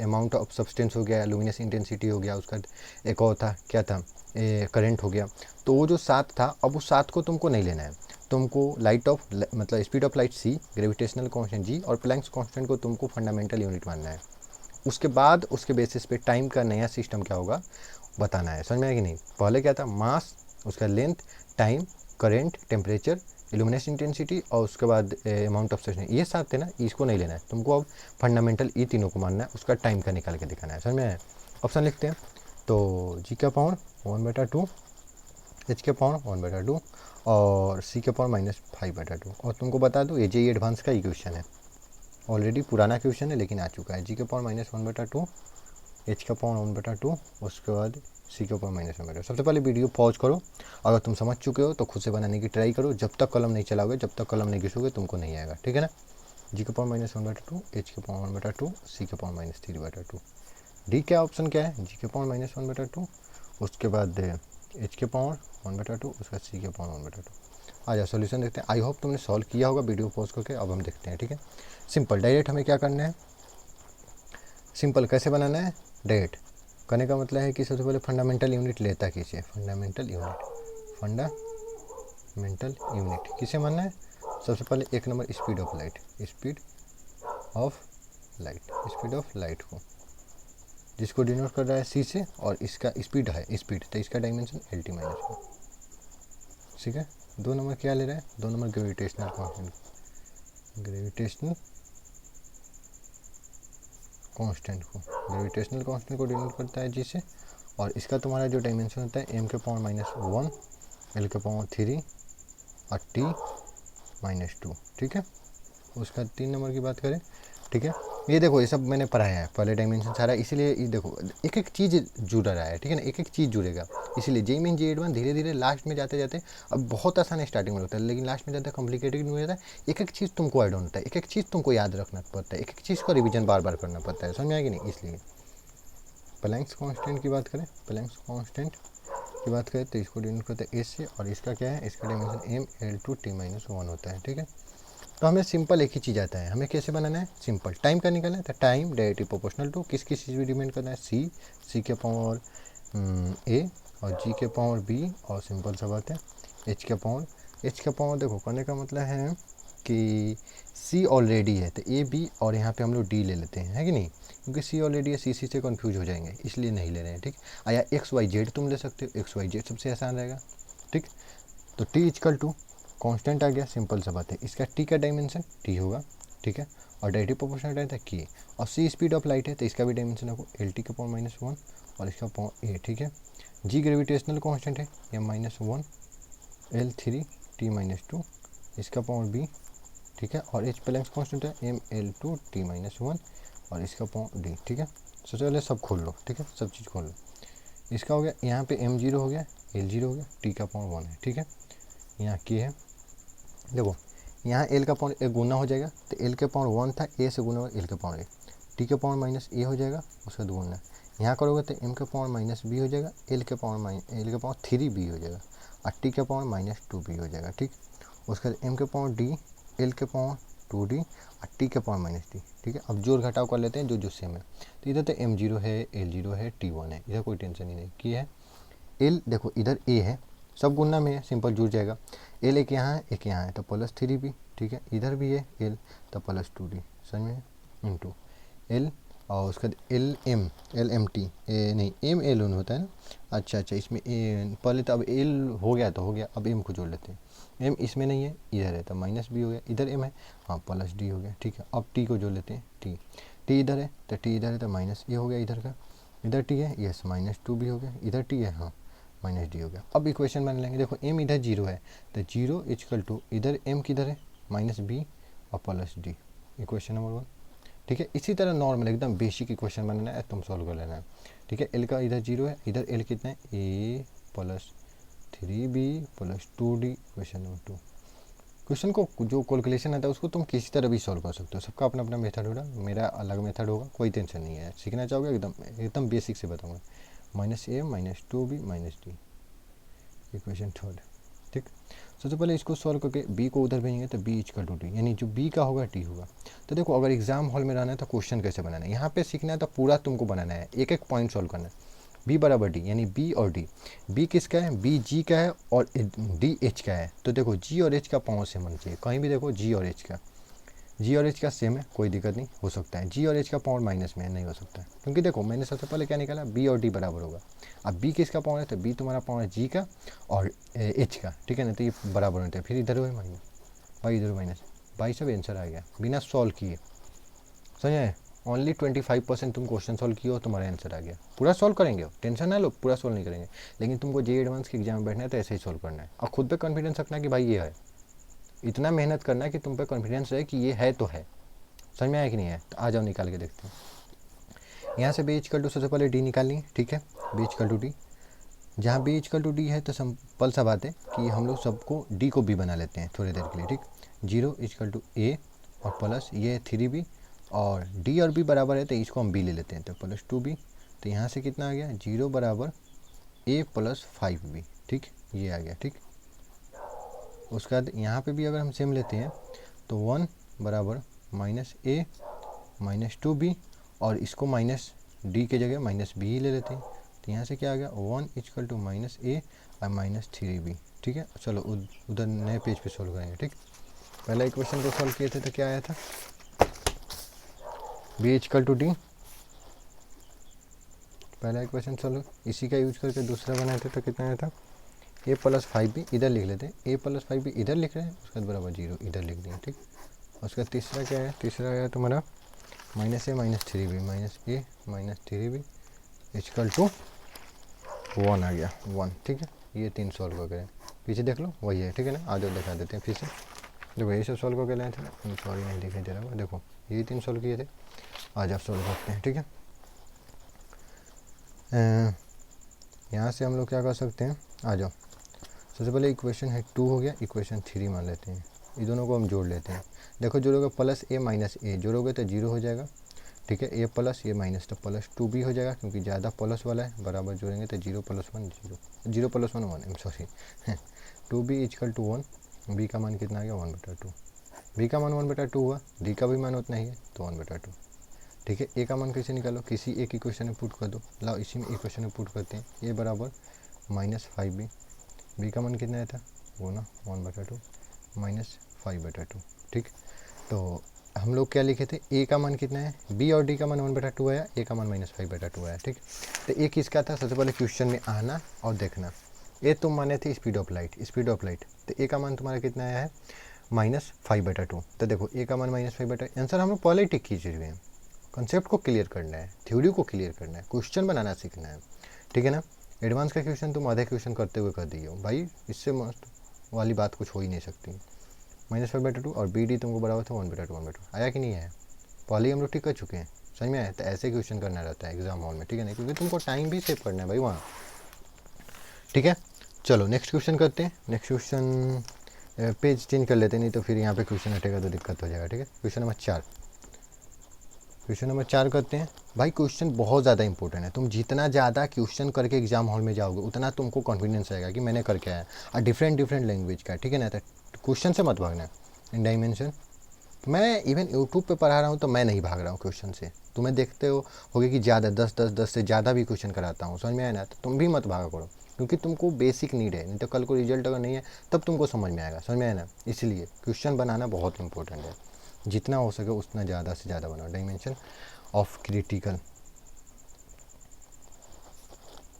अमाउंट ऑफ सब्सटेंस हो गया, लुमिनस इंटेंसिटी हो गया, उसका एक और था, क्या था, करंट हो गया। तो वो जो 7 था, अब उस 7 को तुमको नहीं लेना है, तुमको लाइट ऑफ मतलब speed of light c, gravitational constant g और प्लैंक्स कांस्टेंट को तुमको फंडामेंटल यूनिट मानना है। उसके बाद उसके बेसिस पे टाइम का नया सिस्टम क्या होगा बताना है। समझ में आया कि नहीं? पहले क्या था, मास, उसका length, time, current, temperature, illumination intensity और उसके बाद अमाउंट ऑफ सस्टेन, ये साथ थे ना, इसको नहीं लेना है तुमको। अब फंडामेंटल ये तीनों को मानना है, उसका टाइम का निकाल के दिखाना है। समझ में आया? ऑप्शन लिखते हैं तो जी का पावर 1/2, एच के पावर 1/2 और सी के पावर -5/2। और तुमको बता दूँ ये JEE एडवांस का इक्वेशन है, ऑलरेडी पुराना क्वेश्चन है लेकिन आ चुका है। जी के पावर -1/2, एच का पावर 1/2, उसके बाद सी के पावर -1/2। सबसे पहले वीडियो पॉज करो, अगर तुम समझ चुके हो तो खुद से बनाने की ट्राई करो। जब तक कलम नहीं चलाओगे, जब तक कलम नहीं घिसोगे तुमको नहीं आएगा, ठीक है ना? जी के पावर -1/2, एच के पावर 1/2, सी के पावर -3/2। डी क्या ऑप्शन क्या है? जी के पावर -1/2, उसके बाद एच के पावर 1/2, उसका सी के पावर 1/2। आ जाओ सोल्यूशन देखते हैं। आई होप तुमने सॉल्व किया होगा वीडियो पॉज करके। अब हम देखते हैं, ठीक है? सिंपल डायरेक्ट हमें क्या करना है, सिंपल कैसे बनाना है, डायरेक्ट करने का मतलब है कि सबसे पहले फंडामेंटल यूनिट लेता किसे, फंडामेंटल यूनिट किसे मानना है? सबसे पहले एक number speed of light, speed of light को, जिसको डिनोट कर रहा है सी से, और इसका स्पीड है स्पीड, तो इसका डायमेंशन LT-1, ठीक है? 2 नंबर क्या ले रहा है? 2 नंबर ग्रेविटेशनल कांस्टेंट को डिनोट करता है जी से, और इसका तुम्हारा जो डायमेंशन होता है m के पावर -1, l के पावर 3 और t-2, ठीक है? उसका 3 नंबर की बात करें, ठीक है? ये देखो ये सब मैंने पढ़ाया है पहले, डायमेंशन सारा, इसीलिए ये देखो एक एक चीज़ जुड़ रहा है, ठीक है ना? एक एक चीज़ जुड़ेगा, इसीलिए JEE मेन JEE एडवांस धीरे धीरे लास्ट में जाते जाते, अब बहुत आसान है स्टार्टिंग में लगता है, लेकिन लास्ट में ज़्यादा कॉम्प्लिकेटेड नहीं हो जाता है। एक एक चीज़ तुमको ऐड ऑन होता है, एक एक चीज़ तुमको याद रखना पड़ता है, एक एक चीज़ का रिविजन बार बार करना पड़ता है। समझ में आएगी नहीं? इसलिए प्लैंक्स कांस्टेंट की बात करें, तो इसको डिनोट करते हैं ए से, और इसका क्या है, इसका डायमेंशन m/L2T-1 होता है, ठीक है? तो हमें सिंपल एक ही चीज़ आता है, हमें कैसे बनाना है, सिंपल टाइम का निकालना है। तो टाइम डायरेक्टली प्रोपोर्शनल टू किस किस चीज़ भी डिपेंड करना है, सी के पावर A और जी के पावर B, और सिंपल सा बात है एच के पावर देखो करने का मतलब है कि सी ऑलरेडी है तो A B, और यहाँ पे हम लोग D ले लेते हैं, है कि नहीं? क्योंकि सी ऑलरेडी है, सी से कंफ्यूज हो जाएंगे, इसलिए नहीं ले रहे हैं, ठीक? या XYZ तुम ले सकते हो, XYZ सबसे आसान रहेगा, ठीक? तो T इक्वल टू कांस्टेंट आ गया, सिंपल सा बात है। इसका T का डायमेंशन T होगा, ठीक है? और डायरेक्टली प्रोपोर्शनल रहता है K, और C स्पीड ऑफ लाइट है तो इसका भी डायमेंशन होगा LT के पावर -1 और इसका पावर A, ठीक है? G ग्रेविटेशनल कांस्टेंट है m-1 L3 T-2, इसका पावर B, ठीक है? और H प्लैंक्स कांस्टेंट है mL2 T-1 और इसका पावर D, ठीक है? सबसे पहले सब खोल लो, ठीक है? सब चीज़ खोल लो। इसका हो गया, यहाँ पे m0 हो गया, L0 हो गया, T का पावर 1 है, ठीक है? यहाँ K है, देखो यहाँ L का पावर एक गुना हो जाएगा, तो L के पावर 1 था, A से गुना होगा L के पावर A, T के पावर -A हो जाएगा, उसका दुगुना। यहाँ करोगे तो M के पावर -B हो जाएगा, L के पावर 3B हो जाएगा, और T के पावर -2B हो जाएगा, ठीक? उसके बाद M के पावर D, L के पावर 2D और T के पावर -D, ठीक है? अब जोड़ घटाव कर लेते हैं जो सेम है। तो इधर तो m0 है, L0 है, T1 है, इधर कोई टेंशन ही नहीं। की है L, देखो इधर A है, सब गुना में है, सिंपल जुड़ जाएगा। L एक यहाँ है, एक यहाँ है, तो +3B, ठीक है? इधर भी है L, तो +2D, समझ में? इंटू L, और उसके बाद LMT, नहीं ML होता है ना? अच्छा, इसमें पहले तो अब L हो गया तो हो गया, अब M को जोड़ लेते हैं। M इसमें नहीं है, इधर है तो -B हो गया, इधर M है, हाँ +D हो गया, ठीक है? अब T को जोड़ लेते हैं, T इधर है तो T इधर है तो -A हो गया इधर का, इधर T है, यस -2B हो गया, इधर T है, हाँ -D हो गया। अब इक्वेशन बना लेंगे, देखो M इधर 0 है तो 0 इक्वल टू इधर M किधर है -B और +D, इक्वेशन नंबर 1, ठीक है? इसी तरह नॉर्मल एकदम बेसिक इक्वेशन बनाना है, तुम सॉल्व कर लेना है, ठीक है? L का इधर 0 है, इधर L कितना है, A +3B +2D, equation number 2। Question को जो कैलकुलेशन आता है उसको तुम किसी तरह भी सॉल्व कर सकते हो, सबका अपना अपना मेथड होगा, मेरा अलग मेथड होगा, कोई टेंशन नहीं है। सीखना चाहोगे एकदम बेसिक से बताऊँगा, -A -2B -D, इक्वेशन 3, ठीक? सबसे पहले इसको सॉल्व करके B को उधर भेजेंगे तो B इक्वल टू D, यानी जो B का होगा T होगा। तो देखो अगर एग्जाम हॉल में रहना है तो क्वेश्चन कैसे बनाना है, यहाँ पे सीखना है तो पूरा तुमको बनाना है, एक एक पॉइंट सॉल्व करना है। बी बराबर डी, यानी बी और डी। बी किसका है, बी जी का है और डी एच का है। तो देखो जी और एच का पावर सेम होना चाहिए, कहीं भी देखो जी और एच का, जी और एच का सेम है, कोई दिक्कत नहीं, हो सकता है जी और एच का पावर माइनस में है, नहीं हो सकता है, क्योंकि देखो मैंने सबसे पहले क्या निकाला, बी और डी बराबर होगा। अब बी किसका पावर है, तो बी तुम्हारा पावर है जी का और एच का, ठीक है ना, तो ये बराबर होते हैं, फिर इधर हुए माइनस, भाई इधर माइनस, भाई सब आंसर आ गया बिना सॉल्व किए, समझे। ओनली 25% तुम क्वेश्चन सॉल्व किए हो, तुम्हारा आंसर आ गया। पूरा सॉल्व करेंगे, टेंशन ना लो, पूरा सॉल्व नहीं करेंगे, लेकिन तुमको जे एडवांस के एग्जाम में बैठना है तो ऐसे ही सॉल्व करना है, और खुद पे कॉन्फिडेंस रखना कि भाई ये है, इतना मेहनत करना है कि तुम पे कॉन्फिडेंस रहे कि ये है तो है। समझ में आया कि नहीं है, तो आ जाओ निकाल के देखते हैं। यहाँ से बी इक्वल टू सबसे पहले डी निकालनी है, ठीक है, बी इक्वल टू डी। जहाँ बी इक्वल टू डी है तो सिंपल सा बात है कि हम लोग सबको डी को बी बना लेते हैं थोड़ी देर के लिए, ठीक। जीरो इक्वल टू ए और प्लस ये 3b, और डी और बी बराबर है तो इसको हम बी ले लेते हैं, तो प्लस 2b। तो यहाँ से कितना आ गया, जीरो बराबर ए प्लस 5b, ठीक, ये आ गया, ठीक। उसके बाद यहाँ पे भी अगर हम सेम लेते हैं तो 1 बराबर माइनस ए माइनस 2b, और इसको माइनस डी के जगह माइनस बी ही ले लेते हैं। तो यहाँ से क्या आ गया, 1 इक्वल टू माइनस ए और माइनस 3b, ठीक है। चलो उधर नए पेज पे सोल्व करेंगे, ठीक। पहला इक्वेशन को सॉल्व किए थे तो क्या आया था, बी इक्वल टू डी, पहला इक्वेशन सॉल्व, इसी का यूज करके दूसरा बनाए थे तो कितना आया था, ए प्लस 5b, इधर लिख लेते हैं, ए प्लस 5b इधर लिख रहे हैं, उसके बाद बराबर जीरो इधर लिख दिया, ठीक। उसका तीसरा क्या है, तीसरा आया तुम्हारा minus A minus 3b, minus A minus 3b equal to 1 आ गया, 1, ठीक है। ये 3 सॉल्व करके करें, पीछे देख लो वही है, ठीक है ना, आगे दिखा देते हैं फिर से। देखो यही सब सॉल्व करके लाए थे, सॉरी नहीं दिखाई दे रहा होगा, देखो यही 3 सॉल्व किए थे, आज आप सॉल्व करते हैं, ठीक है। यहाँ से हम लोग क्या कर सकते हैं, आ जाओ। सबसे पहले इक्वेशन है 2 हो गया, इक्वेशन 3 मान लेते हैं, ये दोनों को हम जोड़ लेते हैं। देखो जोड़ोगे प्लस ए माइनस ए, जोड़ोगे तो जीरो हो जाएगा, ठीक है। ए प्लस ये माइनस तो प्लस 2b हो जाएगा, क्योंकि ज़्यादा प्लस वाला है, बराबर जोड़ेंगे तो zero plus 1 zero, zero plus 1 1, sorry 2b equal to 1, B का मान कितना आ गया 1/2, बी का मान 1/2 हुआ, डी का भी मान उतना ही है तो 1/2, ठीक है। ए का मान कैसे निकालो, किसी एक इक्वेशन में पुट कर दो, लाओ इसी में इक्वेशन में पुट करते हैं, ए बराबर माइनस 5b, बी का मान कितना आया था वो ना 1/2 माइनस 5/2, ठीक। तो हम लोग क्या लिखे थे, ए का मान कितना है, बी और डी का मान 1/2 आया, ए का मान माइनस 5/2 आया, ठीक। तो ए किसका था, सबसे पहले क्वेश्चन में आना और देखना। ए तुम माने थे speed of light, speed of light, तो ए का मान तुम्हारा कितना आया है -5/2। तो देखो ए का मान -5/2, आंसर हम लोग पहले ही टिक कीजिए हुए हैं। कॉन्सेप्ट को क्लियर करना है, थ्योरी को क्लियर करना है, क्वेश्चन बनाना सीखना है, ठीक है ना। एडवांस का क्वेश्चन तुम आधे क्वेश्चन करते हुए कर दिए हो भाई, इससे मस्त वाली बात कुछ हो ही नहीं सकती। -5/2 और बी डी तुमको बराबर था 1/2 आया कि नहीं आया, पहले ही हम लोग टिक कर चुके हैं, समझ में आया। तो ऐसे क्वेश्चन करना रहता है एग्जाम हॉल में, ठीक है ना, क्योंकि तुमको टाइम भी सेव करना है भाई वहाँ, ठीक है। चलो नेक्स्ट क्वेश्चन करते हैं, नेक्स्ट क्वेश्चन पेज चेंज कर लेते हैं, नहीं तो फिर यहाँ पे क्वेश्चन हटेगा तो दिक्कत हो जाएगा, ठीक है। क्वेश्चन नंबर 4, क्वेश्चन नंबर 4 करते हैं। भाई क्वेश्चन बहुत ज़्यादा इंपॉर्टेंट है, तुम जितना ज़्यादा क्वेश्चन करके एग्जाम हॉल में जाओगे उतना तुमको कॉन्फिडेंस आएगा कि मैंने करके आया, और डिफरेंट लैंग्वेज का, ठीक है ना। तो क्वेश्चन से मत भागना, इन डायमेंशन मैं इवन यूट्यूब पे पढ़ा रहा हूँ तो मैं नहीं भाग रहा हूँ क्वेश्चन से, तुम्हें देखते होगे कि ज़्यादा 10 से ज़्यादा भी क्वेश्चन कराता हूँ, समझ में आया ना। तो तुम भी मत भागा करो, क्योंकि तुमको बेसिक नीड है, नहीं तो कल को रिजल्ट अगर नहीं है तब तुमको समझ में आएगा, समझ में आया ना। इसलिए क्वेश्चन बनाना बहुत इंपॉर्टेंट है, जितना हो सके उतना ज़्यादा से ज़्यादा बनाओ। डायमेंशन ऑफ क्रिटिकल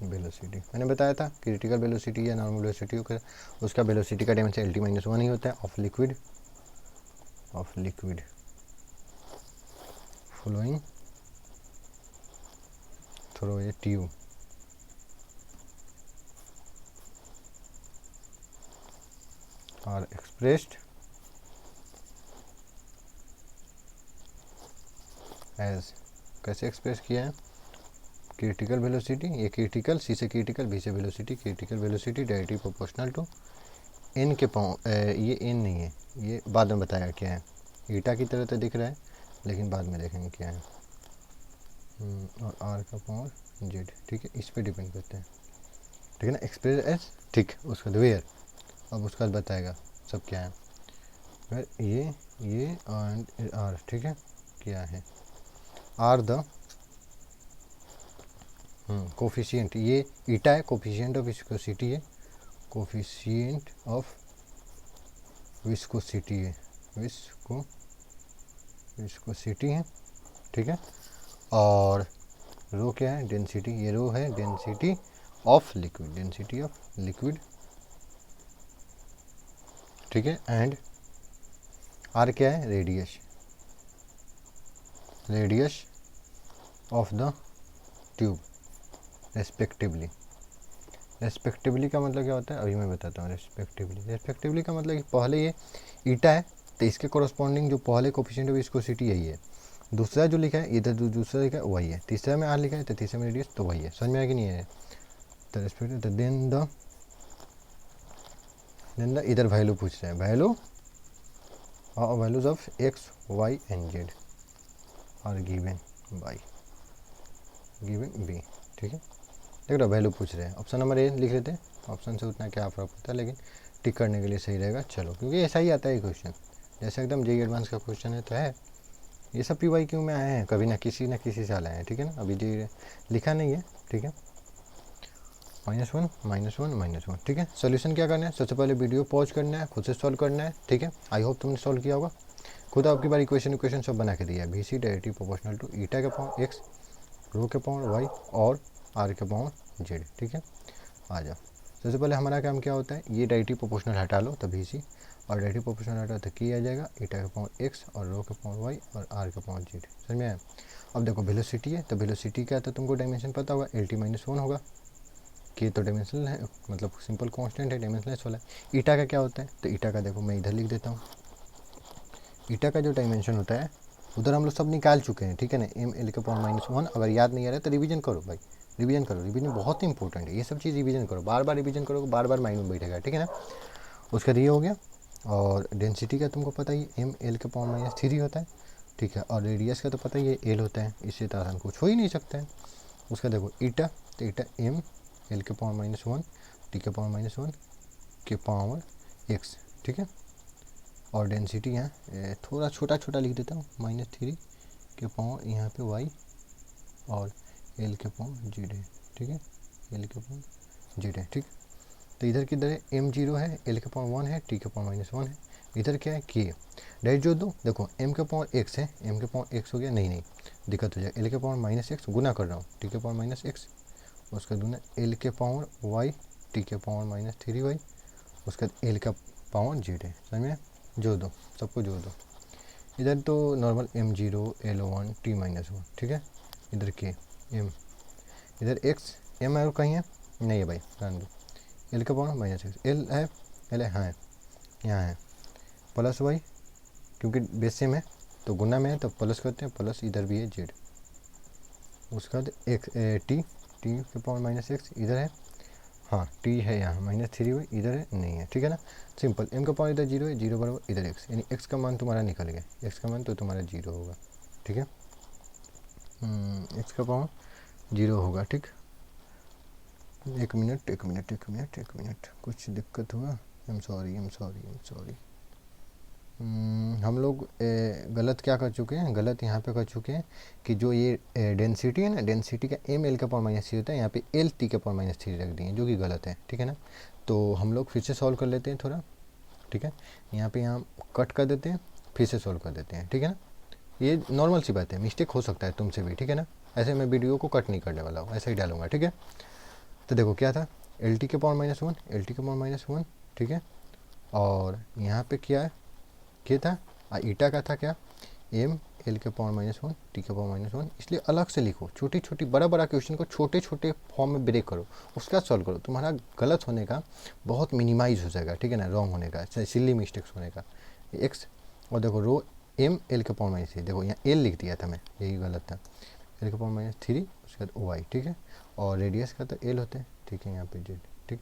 वेलोसिटी मैंने बताया था, क्रिटिकल वेलोसिटी या नॉर्मल वेलोसिटी होकर उसका वेलोसिटी का डायमेंशन LT-1 ही होता है, of liquid flowing through a tube are expressed as, कैसे एक्सप्रेस किया है, क्रिटिकल वेलोसिटी, ये क्रिटिकल, सी से क्रिटिकल, बी से velocity, critical velocity directly proportional to N के ये एन नहीं है, ये बाद में बताया क्या है, ईटा की तरह तो दिख रहा है लेकिन बाद में देखेंगे क्या है। और आर का पावर जेड, ठीक है, इस पर डिपेंड करते हैं, ठीक है ना। एक्सप्रेस एस, ठीक, उसका वेयर, अब उसका बताएगा सब क्या है, फिर ये एंड आर, ठीक है, क्या है, आर द कोफिशिएंट, ये ईटा है, कोफिशिएंट ऑफ विस्कोसिटी है, कोफिशिएंट ऑफ विस्कोसिटी है, विस्कोसिटी है, ठीक है। और रो क्या है, डेंसिटी, ये रो है density of liquid, density of liquid, ठीक है। एंड आर क्या है, radius, radius of the tube respectively. Respectively का मतलब क्या होता है, अभी मैं बताता हूँ। रेस्पेक्टिवली का मतलब कि पहले ये ईटा है तो इसके कोरस्पॉन्डिंग जो पहले कोफिशिएंट ऑफ विस्कोसिटी यही है, दूसरा जो लिखा है इधर, दूसरा लिखा है वही है, तीसरा में आर लिखा है तो तीसरा में रेडियस तो वही है। समझ में आया कि नहीं है? तो रेस्पेक्टिव, तो देन द इधर वैल्यू पूछ रहे हैं, values of X Y and Z are given by given B, ठीक है। देख रहा वैल्यू पूछ रहे हैं, ऑप्शन नंबर ए लिख लेते हैं, ऑप्शन से उतना क्या फर्क पड़ता है, लेकिन टिक करने के लिए सही रहेगा। चलो, क्योंकि ऐसा ही आता है क्वेश्चन, जैसे एकदम जेई एडवांस का क्वेश्चन है तो है। ये सब PYQ में आए हैं, कभी ना किसी साल आए हैं, ठीक है ना। अभी जे लिखा नहीं है, ठीक है। -1 -1 -1, ठीक है। सोल्यूशन क्या करना है, सबसे पहले वीडियो पॉज करना है, खुद से सॉल्व करना है, ठीक है। आई होप तुमने सॉल्व किया होगा, खुद आपकी बार इक्वेशन सब बना के दिया है। VC डायरेक्टली प्रोपोर्शनल टू ईटा के पावर एक्स, रो के पावर वाई और आर के पावर जेड, ठीक है। आ जाओ, सबसे पहले हमारा काम क्या होता है, ये डायरेक्टली प्रोपोर्शनल हटा लो तो VC, और डायरेक्टली प्रोपोर्शनल हटा तो की आ जाएगा ईटा के पावर एक्स और रो के पावर वाई और आर के पावर जेड। समझ में आया? अब देखो वेलोसिटी है, तो वेलोसिटी क्या है, तो तुमको डायमेंशन पता होगा, LT-1 होगा, कि तो डायमेंशनल है, मतलब सिंपल कांस्टेंट है, डायमेंशनलेस वाला है। ईटा का क्या होता है, तो ईटा का देखो मैं इधर लिख देता हूँ, ईटा का जो डायमेंशन होता है उधर हम लोग सब निकाल चुके हैं, ठीक है ना। ML के पावर -1, अगर याद नहीं आ रहा है तो रिवीजन करो भाई, रिवीजन करो, रिवीजन बहुत इंपॉर्टेंट है, ये सब चीज़ रिवीजन करो, बार बार रिवीजन करो, बार बार माइंड में बैठेगा, ठीक है ना। उसका ये हो गया। और डेंसिटी का तुमको पता ही ML के पावर -3 होता है, ठीक है। और रेडियस का तो पता ही है L होता है, इससे तो आसान कुछ हो ही नहीं सकता है। उसका देखो ईटा, तो ईटा ML के पावर -1 T के पावर -1 के पावर x, ठीक है। और डेंसिटी यहाँ थोड़ा छोटा छोटा लिख देता हूँ, -3 के पावर यहाँ पे y और L के पावर जेड है, ठीक है। L के पावर जेड है, ठीक। तो इधर किधर है, M0 है, L के पावर 1 है, T के पावर -1 है, इधर क्या है K। डायरेक्ट जो दो, देखो M के पावर x है, M के पावर x हो गया, नहीं दिक्कत हो जाएगा, L के पावर -x गुना कर रहा हूँ, T के पावर -x, उसका दूना L के पावर y, T के पावर -3y, उसका L का पावर जेड है। समझ में? जोड़ दो, सबको जोड़ दो। इधर तो नॉर्मल M0 L1 T-1, ठीक है। इधर K M, इधर x, M और कहीं है नहीं है भाई, ध्यान दो। L का पावर -x, L है, L है, हाँ यहाँ है, प्लस y, क्योंकि बेस सेम है तो गुना में है तो प्लस करते हैं, प्लस इधर भी है जेड। उसके बाद x T के पावर -x इधर है, हाँ T है यहाँ, -3y इधर है, नहीं है, ठीक है ना। सिंपल, M का पावर इधर 0 है, 0 बराबर इधर x, यानी x का मान तुम्हारा निकल गया, x का मान तो तुम्हारा 0 होगा, ठीक है। x का पावर 0 होगा, ठीक। एक मिनट, कुछ दिक्कत हुआ, I'm sorry। हम लोग गलत क्या कर चुके हैं, गलत यहाँ पे कर चुके हैं कि जो ये डेंसिटी है ना, डेंसिटी का ML का पावर -3 होता है, यहाँ पे LT का पावर -3 रख दिए, जो कि गलत है, ठीक है ना। तो हम लोग फिर से सॉल्व कर लेते हैं थोड़ा, ठीक है। यहाँ कट कर देते हैं, फिर से सॉल्व कर देते हैं, ठीक है ना। ये नॉर्मल सी बात है, मिस्टेक हो सकता है तुमसे भी, ठीक है ना। ऐसे मैं वीडियो को कट नहीं करने वाला हूँ, ऐसे ही डालूंगा, ठीक है। तो देखो क्या था, LT के पावर -1, LT के पावर -1, ठीक है। और यहाँ पे क्या है, क्या था, ईटा का था क्या, ML के पावर -1 T के पावर -1, इसलिए अलग से लिखो, छोटी छोटी बड़ा क्वेश्चन को छोटे छोटे फॉर्म में ब्रेक करो, उसका सॉल्व करो, तुम्हारा गलत होने का बहुत मिनिमाइज हो जाएगा, ठीक है ना, रॉन्ग होने का, सिली मिस्टेक्स होने का। एक्स, और देखो रो ML के पावर -3, देखो यहाँ L लिख दिया था मैं, यही गलत था, L के पावर -3, उसके बाद OY, ठीक है। और रेडियस का तो L होता है, ठीक है, यहाँ पे जेड, ठीक,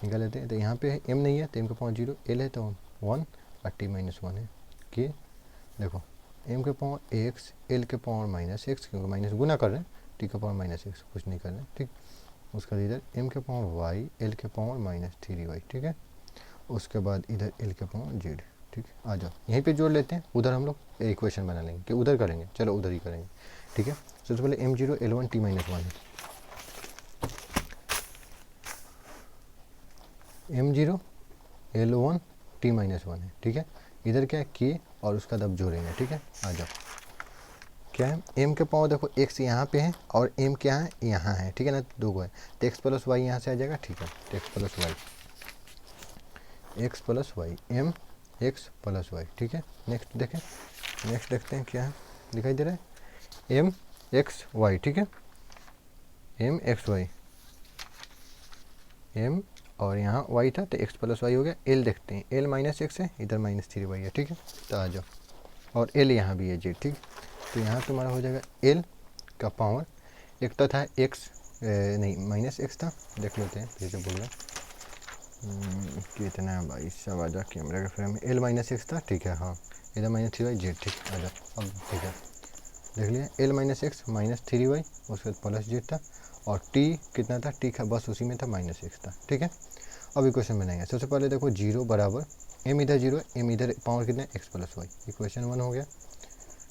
निकाल लेते हैं। तो यहाँ पे M नहीं है तो M के पावर 0, L है तो 1 और T-1 है, कि देखो M के पावर x, L के पावर -x, क्योंकि माइनस गुना कर रहे हैं, T के पावर -x कुछ नहीं कर रहे हैं, ठीक। उसका इधर M के पावर y, L के पावर -3y, ठीक है। उसके बाद इधर L के पावर z, ठीक। आ जाओ यहीं पे जोड़ लेते हैं, उधर हम लोग इक्वेशन बना लेंगे कि उधर करेंगे, चलो उधर ही करेंगे, ठीक है। सबसे पहले M0 L1 T-1 है, m0 l1 t-1 है, ठीक है। इधर क्या है k और उसका अब जोड़ेंगे, ठीक है। आ जाओ, क्या है m के पावर देखो x यहाँ पे है और m क्या है यहाँ है, ठीक है ना, दो को है तो x प्लस वाई यहाँ से आ जाएगा, ठीक है। तो x plus Y m x plus Y, ठीक है। नेक्स्ट देखें, नेक्स्ट देखते हैं क्या है, दिखाई दे रहा है m x y, ठीक है। m x y, m और यहाँ y था तो x प्लस वाई हो गया। l देखते हैं, l माइनस एक्स है, इधर माइनस 3y है, ठीक है। तो आ जाओ, और l यहाँ भी है z, ठीक। तो यहाँ तुम्हारा हो जाएगा l का पावर, एक तो था x नहीं माइनस एक्स था, देख लेते हैं फिर से बोल रहा कितना है भाई सब, आ जाओ कैमरा के फ्रेम में, l माइनस एक्स था, ठीक है। हाँ, इधर माइनस 3y z, ठीक। आ जाओ अब, ठीक है, देख लिया, l minus x minus 3y, उसके बाद प्लस z था, और t कितना था, t का बस उसी में था, माइनस एक्स था, ठीक है। अब इक्वेशन बनाएंगे। सबसे पहले देखो 0 बराबर m इधर 0 है, m इधर पावर कितना है x प्लस वाई, इक्वेशन 1 हो गया,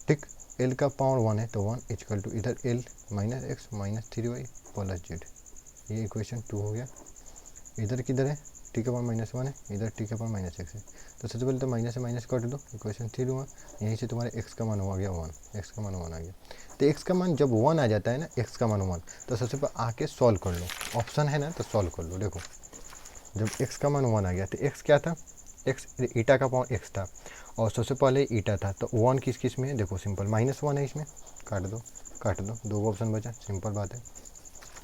ठीक। l का पावर 1 है तो 1 इक्वल टू इधर l minus x minus 3y plus Z, ये इक्वेशन 2 हो गया। इधर किधर है, t का पावर माइनस 1 है, इधर t का पावर माइनस एक्स है, तो सबसे पहले तो माइनस से माइनस काट दो, इक्वेशन 3 हुआ। यहीं से तुम्हारे x का मान हो गया 1, x का मान 1 आ गया। तो x का मान जब 1 आ जाता है ना, x का मान 1, तो सबसे पहले आके सॉल्व कर लो, ऑप्शन है ना तो सॉल्व कर लो। देखो जब x का मान 1 आ गया तो x क्या था, x ईटा का पावर x था, और सबसे पहले ईटा था, तो 1 किस किस में है, देखो सिंपल माइनस 1 है, इसमें काट दो, काट दो, दो ऑप्शन बचा, सिंपल बात है।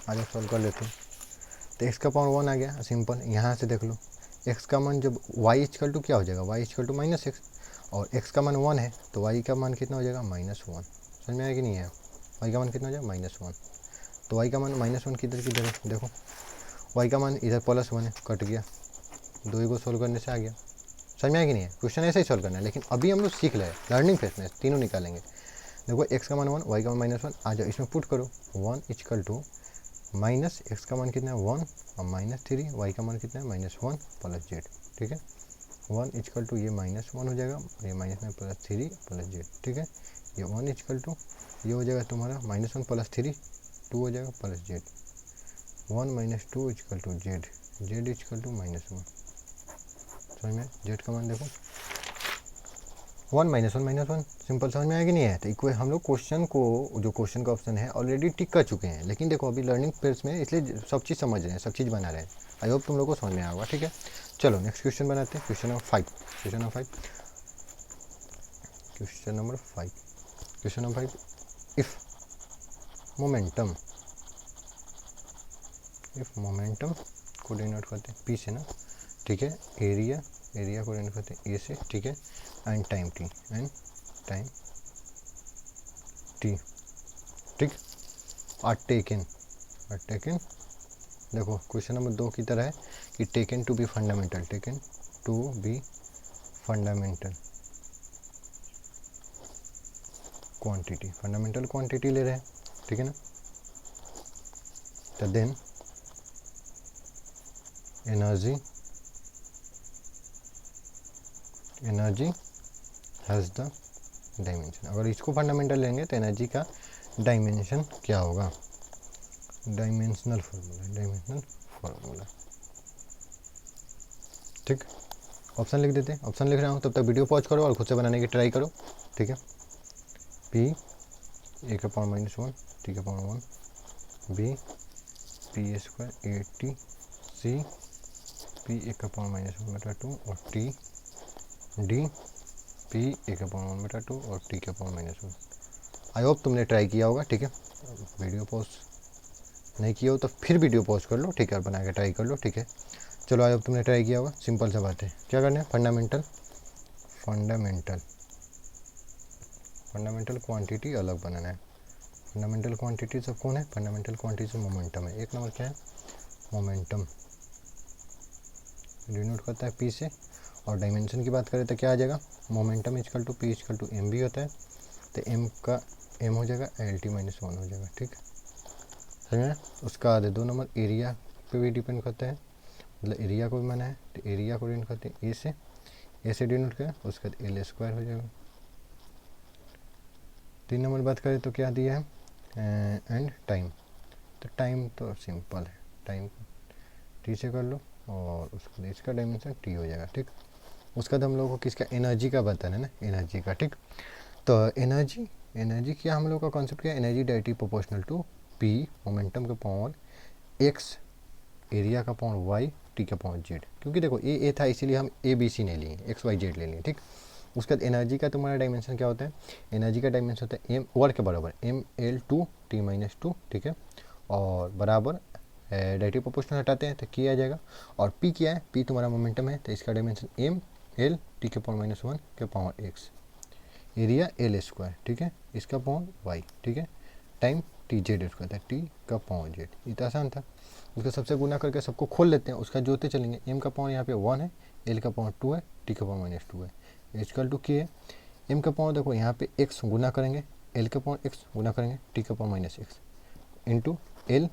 आगे सॉल्व कर लेते हैं। तो x का पावर 1 आ गया, सिंपल। यहाँ से देख लो x का मान जब y इक्वल टू क्या हो जाएगा, y equal to minus X, और x का मान 1 है तो y का मान कितना हो जाएगा, -1। समझ में आया कि नहीं है, y का मान कितना हो जाएगा, -1। तो y का मान -1 किधर किधर है, देखो y का मान इधर +1 है, कट गया, दो ही को सोल्व करने से आ गया। समझ में आया कि नहीं है, क्वेश्चन ऐसे ही सोल्व करना है, लेकिन अभी हम लोग सीख रहे हैं, लर्निंग फेज में तीनों निकालेंगे। देखो x का मान 1, y का मान -1, आ जाओ इसमें पुट करो, 1 इक्वल टू माइनस एक्स का मान कितना है 1 और -3, y का मान कितना है -1 प्लस जेड, ठीक है। 1 इक्वल टू ये -1 हो जाएगा, ये माइनस में +3 प्लस जेड, ठीक है। ये 1 इक्वल टू ये हो जाएगा तुम्हारा -1 प्लस 3 2 हो जाएगा plus Z, 1 minus 2 equal to Z, Z equal to -1। समझ में, जेड का मान देखो 1 -1 सिंपल, समझ में आया कि नहीं है। तो इक्वे हम लोग क्वेश्चन को, जो क्वेश्चन का ऑप्शन है ऑलरेडी टिक कर चुके हैं, लेकिन देखो अभी लर्निंग फेज में, इसलिए सब चीज़ समझ रहे हैं, सब चीज़ बना रहे हैं। आई होप तुम लोग को समझ में आया होगा, ठीक है। चलो नेक्स्ट क्वेश्चन बनाते हैं, question number 5, question number 5, question number 5, question number 5, if momentum, if momentum को डिनोट करते हैं पी से ना, ठीक है। एरिया, एरिया को डिनोट करते हैं ए से, ठीक है। And time T, and time T, ठीक। आर टेकन, आर टेकन, देखो क्वेश्चन नंबर 2 की तरह है कि taken to be fundamental, taken to be fundamental quantity, fundamental quantity ले रहे हैं, ठीक है ना। तो then energy, energy has the dimension, अगर इसको फंडामेंटल लेंगे तो एनर्जी का डायमेंशन क्या होगा, डायमेंशनल फार्मूला, डायमेंशनल फार्मूला, ठीक। ऑप्शन लिख देते हैं, ऑप्शन लिख रहा हूँ, तब तक वीडियो पॉज करो और खुद से बनाने की ट्राई करो, ठीक है। पी ए का पावर -1, टी का power 1, B P A square A T, C P A का पावर -1/2 और टी, डी पी ए का पावर 1/2 और टी का पावर -1। आई होप तुमने ट्राई किया होगा, ठीक है। वीडियो पॉज नहीं किया हो तो फिर वीडियो पॉज कर लो, ठीक है, और बना के ट्राई कर लो, ठीक है। चलो आई होप तुमने ट्राई किया होगा। सिंपल सा बात है, क्या करना है, फंडामेंटल, फंडामेंटल, फंडामेंटल क्वांटिटी अलग बनाना है। फंडामेंटल क्वांटिटी सब कौन है, फंडामेंटल क्वांटिटी मोमेंटम है, एक नंबर क्या है, मोमेंटम, डिनोट करता है पी से। और डायमेंशन की बात करें तो क्या आ जाएगा, momentum equal to P equal to M भी होता है, तो एम का एम हो जाएगा LT-1 हो जाएगा, ठीक। समझ में। उसका आधे 2 नंबर एरिया पे भी डिपेंड करता है, मतलब एरिया को भी माना है, तो एरिया को डिनोट करते हैं ए से डिनोट किया, उसके बाद L² हो जाएगा। 3 नंबर बात करें तो क्या दिया है, एंड टाइम, तो टाइम तो सिंपल है, टाइम टी से कर लो, और उसके बाद इसका डायमेंशन टी हो जाएगा, ठीक। उसका बाद हम लोग को किसका, एनर्जी का बताना है ना, एनर्जी का, ठीक। तो एनर्जी, एनर्जी क्या हम लोग का कॉन्सेप्ट क्या है, energy directly proportional to P momentum का पावर एक्स एरिया का पावर वाई टी का पावर जेड। क्योंकि देखो ए था इसीलिए हम ए बी सी नहीं लिए, एक्स वाई जेड ले लिए, ठीक। उसके बाद एनर्जी का तुम्हारा डायमेंशन क्या होता है, एनर्जी का डायमेंशन होता है एम वर्क के बराबर M L two T minus two, ठीक है। और बराबर डायरेक्टली प्रोपोर्शनल हटाते हैं तो की आ जाएगा। और पी क्या है, पी तुम्हारा मोमेंटम है तो इसका डायमेंशन एम एल टी के पावर माइनस वन के power X, area L square, ठीक है, इसका पावर वाई, ठीक है, टाइम टी जेड स्क्वायर था, टी का पावर जेड। इतना आसान था। उसका सबसे गुना करके सबको खोल लेते हैं, उसका जोते चलेंगे। एम का पावर यहाँ पे वन है, एल का पावर टू है, टी का पावर माइनस टू है, इक्वल टू के है। एम का पावर देखो यहाँ पे एक्स गुना करेंगे, एल का पावर एक्स गुना करेंगे, टी का power minus X into L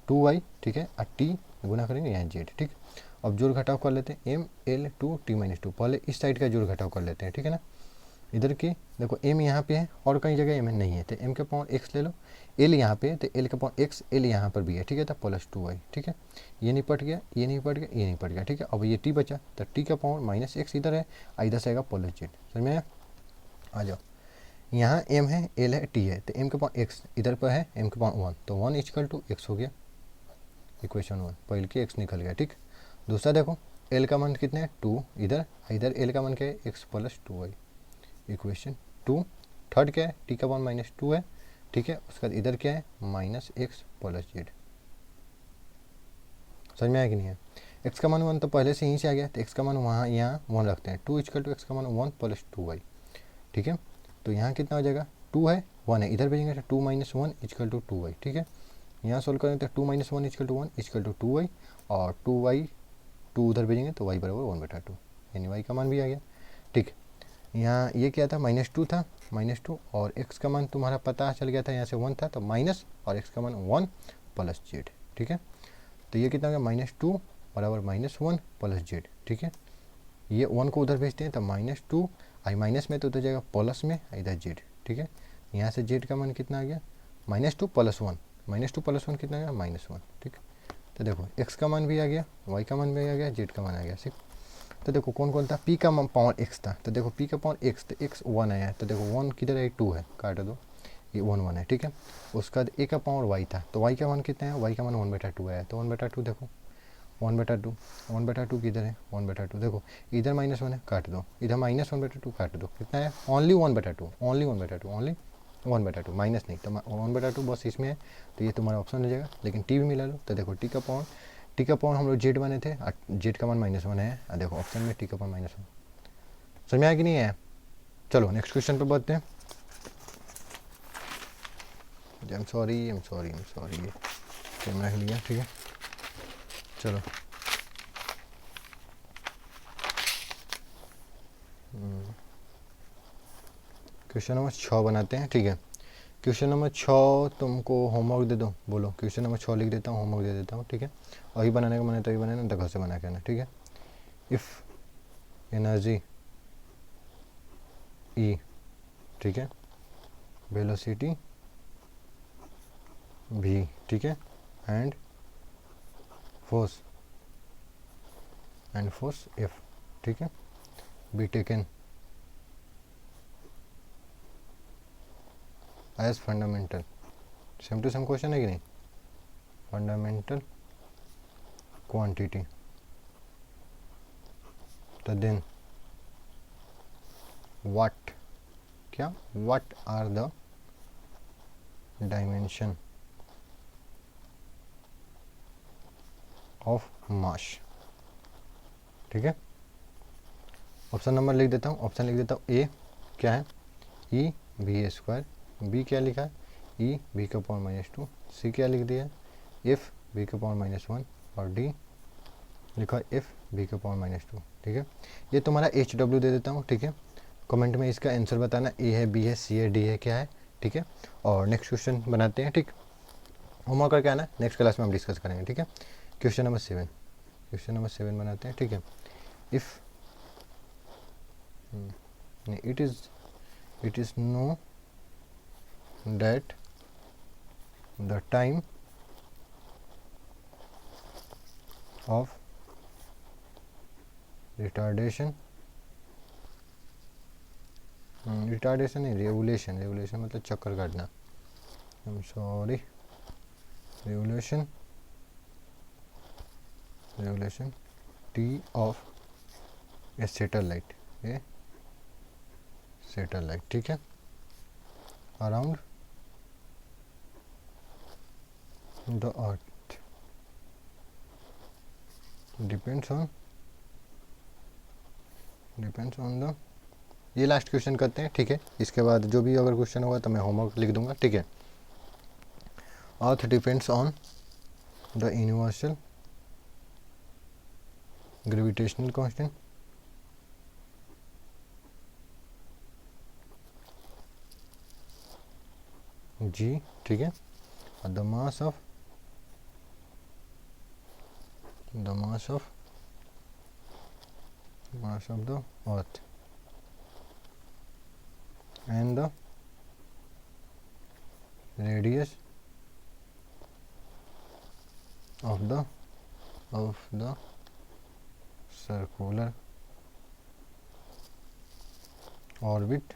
two Y, ठीक है, और टी गुना करेंगे यहाँ जेड, ठीक। अब जोड़ घटाव कर लेते हैं, M L two T minus two, पहले इस साइड का जोड़ घटाव कर लेते हैं, ठीक है ना। इधर की देखो एम यहाँ पे है और कई जगह एम नहीं है, तो एम का पावर एक्स ले लो, एल यहाँ पे है तो एल का पावर एक्स, एल यहाँ पर भी है, ठीक है, तो प्लस टू वाई, ठीक है। ये नहीं पट गया, ये नहीं पट गया, ये नहीं पट गया, ठीक है। अब ये टी बचा तो टी का पावर माइनस एक्स इधर है, इधर से आएगा प्लस जेड। समझ में आया? आ जाओ, यहाँ एम है, एल है, टी है, तो एम का पावर एक्स इधर पर है, एम का पावर वन, तो वन इक्वल टू एक्स हो गया, इक्वेशन वन, पहले की एक्स निकल गया, ठीक। दूसरा देखो एल का मान कितने है, टू, इधर इधर एल का मान क्या है, X plus two Y, equation two. Third क्या है, टी का पावर माइनस टू है, ठीक है। उसके बाद इधर क्या है, माइनस एक्स प्लस जेड। समझ में आया कि नहीं है? एक्स का मान वन तो पहले से यहीं से आ गया, तो एक्स का मान वहाँ यहाँ वन रखते हैं, टू इक्वल टू एक्स का मान वन प्लस टू वाई, ठीक है। तो यहाँ कितना हो जाएगा, टू है, वन है, इधर भेजेंगे तो two minus one equal to two Y, ठीक है। यहाँ सोल्व करें तो two minus one equal to one equal to two Y, और टू वाई टू उधर भेजेंगे तो वाई बराबर वन बटा टू, यानी वाई का मान भी आ गया, ठीक। यहाँ ये क्या था, माइनस टू था, माइनस टू, और एक्स का मान तुम्हारा पता चल गया था, यहाँ से वन था तो माइनस, और एक्स का मान वन प्लस जेड, ठीक है। तो ये कितना हो गया, माइनस टू बराबर माइनस वन प्लस जेड, ठीक है। ये वन को उधर भेजते हैं तो माइनस टू, आई माइनस में तो उधर जाएगा प्लस में, इधर जेड, ठीक है। यहाँ से जेड का मान कितना आ गया, minus two plus one, minus two plus one कितना आ गया, माइनस वन, ठीक। तो देखो एक्स का मान भी आ गया, वाई का मान भी आ गया, जेड का मान आ गया, ठीक। तो देखो कौन कौन था, पी का पावर एक्स था, तो देखो पी का पावर एक्स, तो एक्स वन आया है, तो देखो वन किधर है, टू है, काट दो, ये वन वन है, ठीक है। उसका बाद ए का पावर वाई था, तो वाई का मान कितना है, वाई का मान वन बटा टू आया है, तो वन बटा टू देखो, वन बटा टू, वन बटा टू किधर है, वन बटा टू, देखो इधर माइनस वन है, काट दो, इधर माइनस वन बटा टू, काट दो, कितना है, ओनली वन बटा टू, ओनली वन बटा टू, ओनली वन बटा टू, माइनस नहीं, तो वन बटा टू बस इसमें है, तो ये तुम्हारा ऑप्शन हो जाएगा। लेकिन टी भी मिला लो, तो देखो टी का पावर हम लोग जेड बने थे, जेड का मान माइनस वन है, देखो ऑप्शन में टी का पावर माइनस वन। समझ में आया कि नहीं है? चलो नेक्स्ट क्वेश्चन पे बढ़ते हैं। आई एम सॉरी कैमरा हिल गया, ठीक है। चलो क्वेश्चन नंबर 6 बनाते हैं, ठीक है। क्वेश्चन नंबर 6 तुमको होमवर्क दे दो, बोलो क्वेश्चन नंबर 6 लिख देता हूँ, होमवर्क दे देता हूँ, ठीक है। वही बनाने का मन है तभी बनाना, तो घर से बना के आना, ठीक है। इफ़ एनर्जी ई, ठीक है, वेलोसिटी भी, ठीक है, एंड फोर्स एफ, ठीक है, B taken as fundamental, same to same question है कि नहीं, फंडामेंटल क्वांटिटी, तो देन व्हाट, क्या, what are the dimension of mass, ठीक है। ऑप्शन नंबर लिख देता हूँ, ऑप्शन लिख देता हूँ, ए क्या है, ई बी स्क्वायर, बी क्या लिखा है, ई बी का पावर माइनस टू, सी क्या लिख दिया, एफ बी का पावर माइनस वन, और डी लिखा एफ बी का पावर माइनस टू, ठीक है। ये तुम्हारा एच डब्ल्यू दे देता हूँ, ठीक है। कमेंट में इसका आंसर बताना, ए है, बी है, सी है, डी है, क्या है, ठीक है। और नेक्स्ट क्वेश्चन बनाते हैं, ठीक। होमवर्क करके आना, नेक्स्ट क्लास में हम डिस्कस करेंगे, ठीक है। क्वेश्चन नंबर 7, क्वेश्चन नंबर 7 बनाते हैं, ठीक है। If it is know that the time of retardation, retardation नहीं, रेवोल्यूशन, रेवोल्यूशन मतलब चक्कर काटना, I am sorry, revolution, revolution T of A satellite, A satellite, ठीक है, around the earth depends on the, ये लास्ट क्वेश्चन करते हैं, ठीक है। इसके बाद जो भी अगर क्वेश्चन होगा तो मैं होमवर्क लिख दूंगा, ठीक है। अर्थ depends on the universal gravitational constant जी, ठीक है, और the mass of the earth and the radius of the circular orbit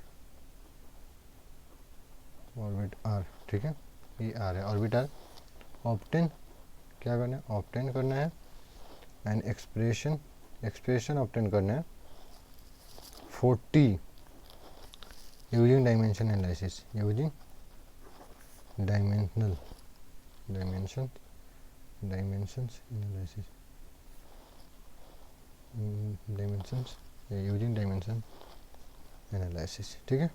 r, ठीक है, ये r है, ऑर्बिट r, ऑब्टेन, क्या करना है, ऑब्टेन करना है, एंड एक्सप्रेशन ऑब्टेन करना है 40 using dimension analysis, using dimensions analysis, using dimension analysis, ठीक है।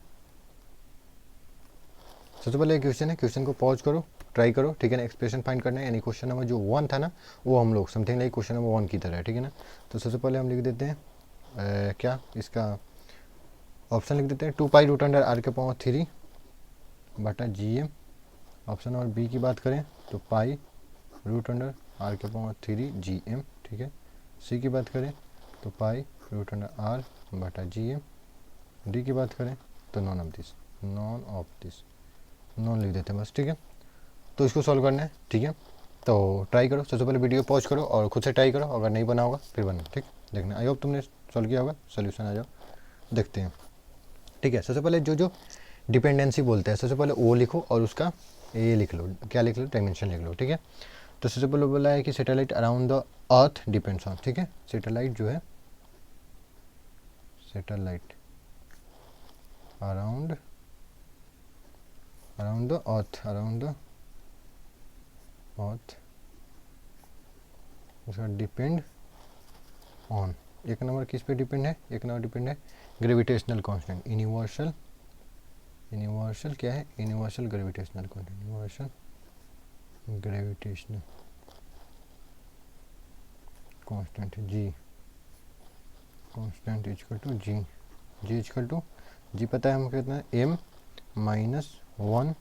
सबसे पहले क्वेश्चन है, क्वेश्चन को पॉज करो, ट्राई करो, ठीक है ना, एक्सप्रेशन फाइंड करना है, यानी क्वेश्चन नंबर जो 1 था ना, वो हम लोग समथिंग लाइक क्वेश्चन नंबर 1 की तरह है, ठीक है ना। तो सबसे पहले हम लिख देते हैं क्या, इसका ऑप्शन लिख देते हैं 2 पाई रूट अंडर आर के पावर 3 बटा G M. Option number B की बात करें तो पाई रूट अंडर आर के पावर 3 जी एम, ठीक है। सी की बात करें तो पाई रूट अंडर आर बटा जी एम। डी की बात करें तो नॉन ऑफ दिस, नॉन लिख देते हैं बस, ठीक है। तो इसको सॉल्व करना है, ठीक है। तो ट्राई करो, सबसे पहले वीडियो पॉज करो और खुद से ट्राई करो, अगर नहीं बना होगा फिर बना, ठीक, देखना। आई होप तुमने सॉल्व किया होगा, सोल्यूशन आ जाओ, देखते हैं, ठीक है। सबसे पहले जो डिपेंडेंसी बोलते हैं, सबसे पहले ओ लिखो और उसका ये लिख लो, क्या लिख लो, डायमेंशन लिख लो, ठीक है। तो सबसे पहले बोला है कि satellite around the earth depends on, ठीक है, सैटेलाइट जो है, सैटेलाइट अराउंड द अर्थ उसका डिपेंड ऑन, एक नंबर किस पे डिपेंड है, एक नंबर डिपेंड है ग्रेविटेशनल कांस्टेंट, यूनिवर्सल क्या है, universal gravitational constant, universal gravitational constant G, constant equal to G equal to G पता है हमको कितना है, m -1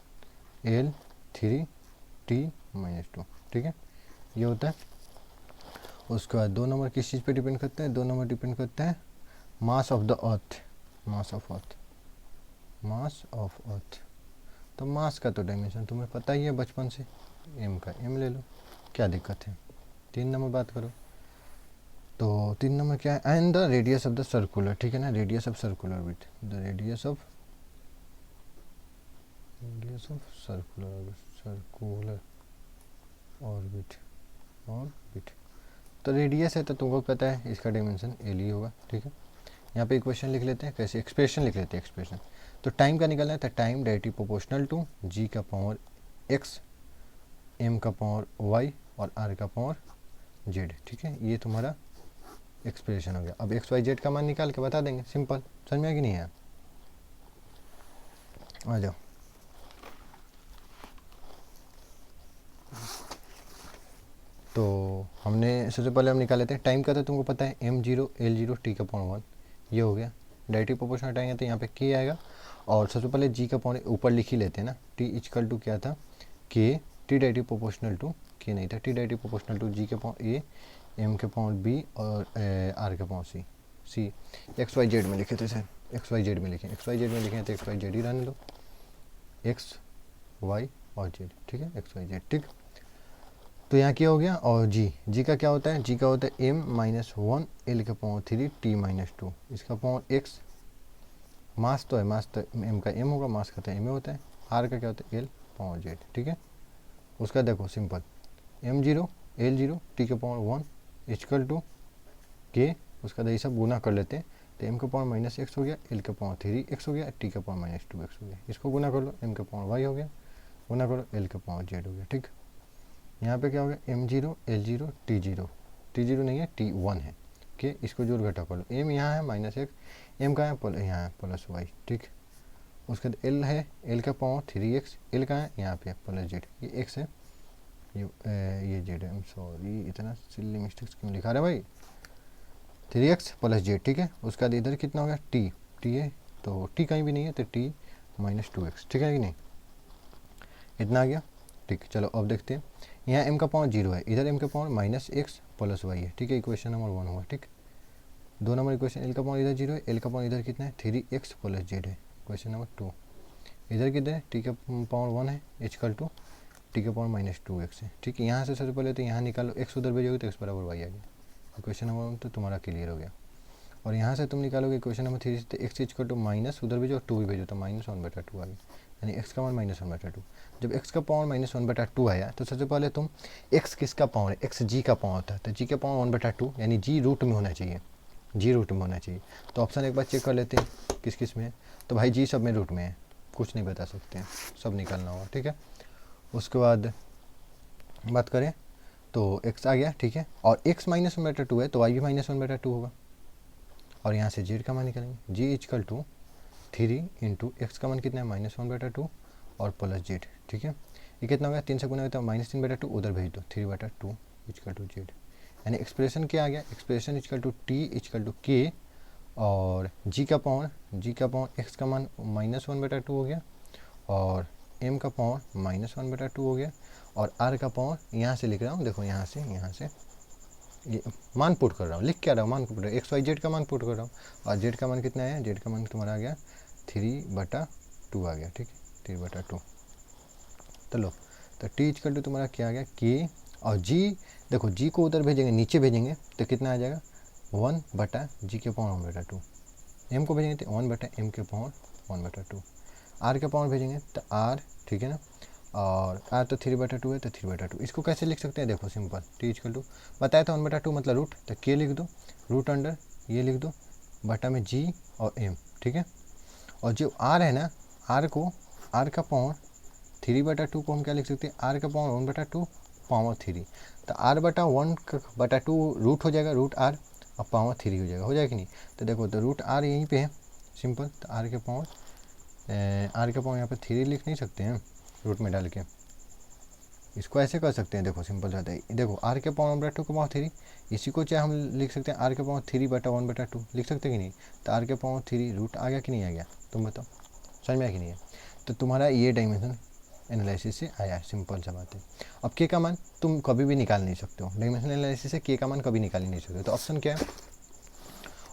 L3T-2, ठीक है, ये होता है। उसके बाद 2 नंबर किस चीज़ पे डिपेंड करता है, 2 नंबर डिपेंड करता है mass of the earth, mass of earth. तो मास का तो डायमेंशन तुम्हें पता ही है बचपन से, m का m ले लो, क्या दिक्कत है। 3 नंबर बात करो तो 3 नंबर क्या है, and the radius of the circular, ठीक है ना, radius of circular orbit, the radius of circular orbit. तो रेडियस है तो तुमको पता है इसका डायमेंशन एल ही होगा, ठीक है। यहाँ पे इक्वेशन लिख लेते हैं, कैसे, एक्सप्रेशन लिख लेते हैं, एक्सप्रेशन। तो टाइम का निकलना है, तो टाइम डायरेक्टली प्रोपोर्शनल टू जी का पावर एक्स, एम का पावर वाई और आर का पावर जेड, ठीक है। ये तुम्हारा एक्सप्रेशन हो गया। अब एक्स वाई जेड का मान निकाल के बता देंगे, सिंपल, समझ में कि नहीं है, आ जाओ। तो हमने सबसे पहले हम निकाल लेते हैं टाइम का, तो तुमको पता है m0 L0 T का पावर 1, ये हो गया डायरेक्टली प्रोपोर्शनल टाइम है, तो यहाँ पे k आएगा। और सबसे पहले g का पावर ऊपर लिख ही लेते हैं ना, t इक्वल टू क्या था, k, t directly proportional to k नहीं था, t directly proportional to g के पावर a, m के पावर b और r के power c X Y Z में लिखे थे सर, एक्स वाई जेड में लिखे तो एक्स वाई जेड ही रहने दो, एक्स वाई और जेड, ठीक है, एक्स वाई जेड, ठीक। तो यहाँ क्या हो गया, और जी का क्या होता है, जी का होता है m-1 L⁻³ t-2, इसका पावर x, मास तो है, मास तो m का m होगा, मास का तो m होता है, r का क्या होता है L/z, ठीक है। उसका देखो simple, m0 L0 t⁻1 equal to k, उसका ये सब गुना कर लेते हैं, तो m का पावर -x हो गया, L⁻3x हो गया, t⁻2x हो गया, इसको गुना कर लो, m का पावर y हो गया, गुना करो L⁻z हो गया, ठीक। यहाँ पे क्या हो गया, m0 L0 t0 नहीं है t1 है, के इसको जोड़ घटा कर लो, m यहाँ है -x, m कहाँ है, यहाँ है +y, ठीक। उसके बाद l है, l का पावर 3x, l कहाँ है, यहाँ पे +z, ये x है, ये z है, सॉरी इतना सिल्ली मिस्टेक्स क्यों लिखा रहा है भाई, 3x + z, ठीक है। उसका बाद इधर कितना हो गया, t है, तो t कहीं भी नहीं है, तो t -2x, ठीक है कि नहीं, इतना आ गया, ठीक। चलो अब देखते हैं, यहाँ m का पावर 0 है, इधर m का पावर -x + y है, ठीक है, इक्वेशन नंबर 1 हुआ, ठीक। 2 नंबर इक्वेशन, l का पावर इधर 0 है, l का पावर इधर कितना है 3x + z है, इक्वेशन नंबर 2। इधर कितना है, t का पावर 1 है, इक्वल टू t का पावर -2x है, ठीक है। यहाँ से सबसे पहले तो यहाँ निकालो, x उधर भेजोगे तो x बराबर y आ गया, इक्वेशन नंबर 1 तो तुम्हारा क्लियर हो गया। और यहाँ से तुम निकालोगे इक्वेशन नंबर 3 से, x इक्वल टू माइनस उधर भेजो, 2 भी भेजो तो -1/2 आ गया, यानी x का मान -1/2। जब x का पावर -1/2 आया तो सबसे पहले तुम, x किसका पावर है, x g का पावर होता है, तो g का पावर 1/2 यानी g रूट में होना चाहिए, g रूट में होना चाहिए। तो ऑप्शन एक बार चेक कर लेते हैं किस किस में है, तो भाई g सब में रूट में है, कुछ नहीं बता सकते हैं, सब निकालना होगा, ठीक है। उसके बाद बात करें तो x आ गया, ठीक है, और x -1/2 है तो y भी -1/2 होगा, और यहाँ से z का मान निकालेंगे, g equal to 3 into X का मान कितना है -1/2 और +z, ठीक है। ये कितना हो गया, 3 से गुना होता है -3/2, उधर भेज दो 3/2 इक्वल टू z, यानी एक्सप्रेशन क्या आ गया, expression equal to t equal to k, और g का पावर x का मान -1/2 हो गया, और m का पावर -1/2 हो गया, और r का पावर यहाँ से लिख रहा हूँ, देखो यहाँ से ये मान पुट कर रहा हूँ, लिख क्या रहा हूँ, मान पुट एक्स वाई जेड का मान पुट कर रहा हूँ, और जेड का मान कितना है, जेड का मान तुम्हारा आ गया 3/2 आ गया, ठीक है, 3/2। चलो तो टी इक्वल टू तुम्हारा क्या आ गया के, और जी देखो जी को उधर भेजेंगे, नीचे भेजेंगे तो कितना आ जाएगा 1/g के पावर 1/2, एम को भेजेंगे तो 1/m के पावर 1/2, आर के पावर भेजेंगे तो आर, ठीक है ना, और आर तो 3/2 है तो 3/2। इसको कैसे लिख सकते हैं, देखो सिंपल, टी इक्वल टू बताया था 1/2 मतलब रूट, तो के लिख दो, रूट अंडर ये लिख दो बटा में जी और एम, ठीक है। और जो आर है ना, आर का पावर 3/2 को हम क्या लिख सकते हैं, आर का पावर 1/2 पावर 3, तो आर बटा 1/2 रूट हो जाएगा, रूट आर और पावर 3 हो जाएगा कि नहीं। तो देखो तो रूट आर यहीं पे है सिंपल, तो आर के पावर यहाँ पे 3 लिख नहीं सकते हैं रूट में डाल के, इसको ऐसे कर सकते हैं, देखो सिंपल रहता है, देखो आर के पावर 1/2 के पावर 3, इसी को चाहे हम लिख सकते हैं आर के पावर 3/1/2 लिख सकते हैं कि नहीं। तो आर के पावर 3 रूट आ गया कि नहीं आ गया, तुम बताओ, समझ में आया कि नहीं है। तो तुम्हारा ये डायमेंशन एनालिसिस से आया, सिंपल सा बात है। अब के का मान तुम कभी भी निकाल नहीं सकते हो, डायमेंशन एनालिसिस से के का मान कभी निकाल ही नहीं सकते। तो ऑप्शन क्या है,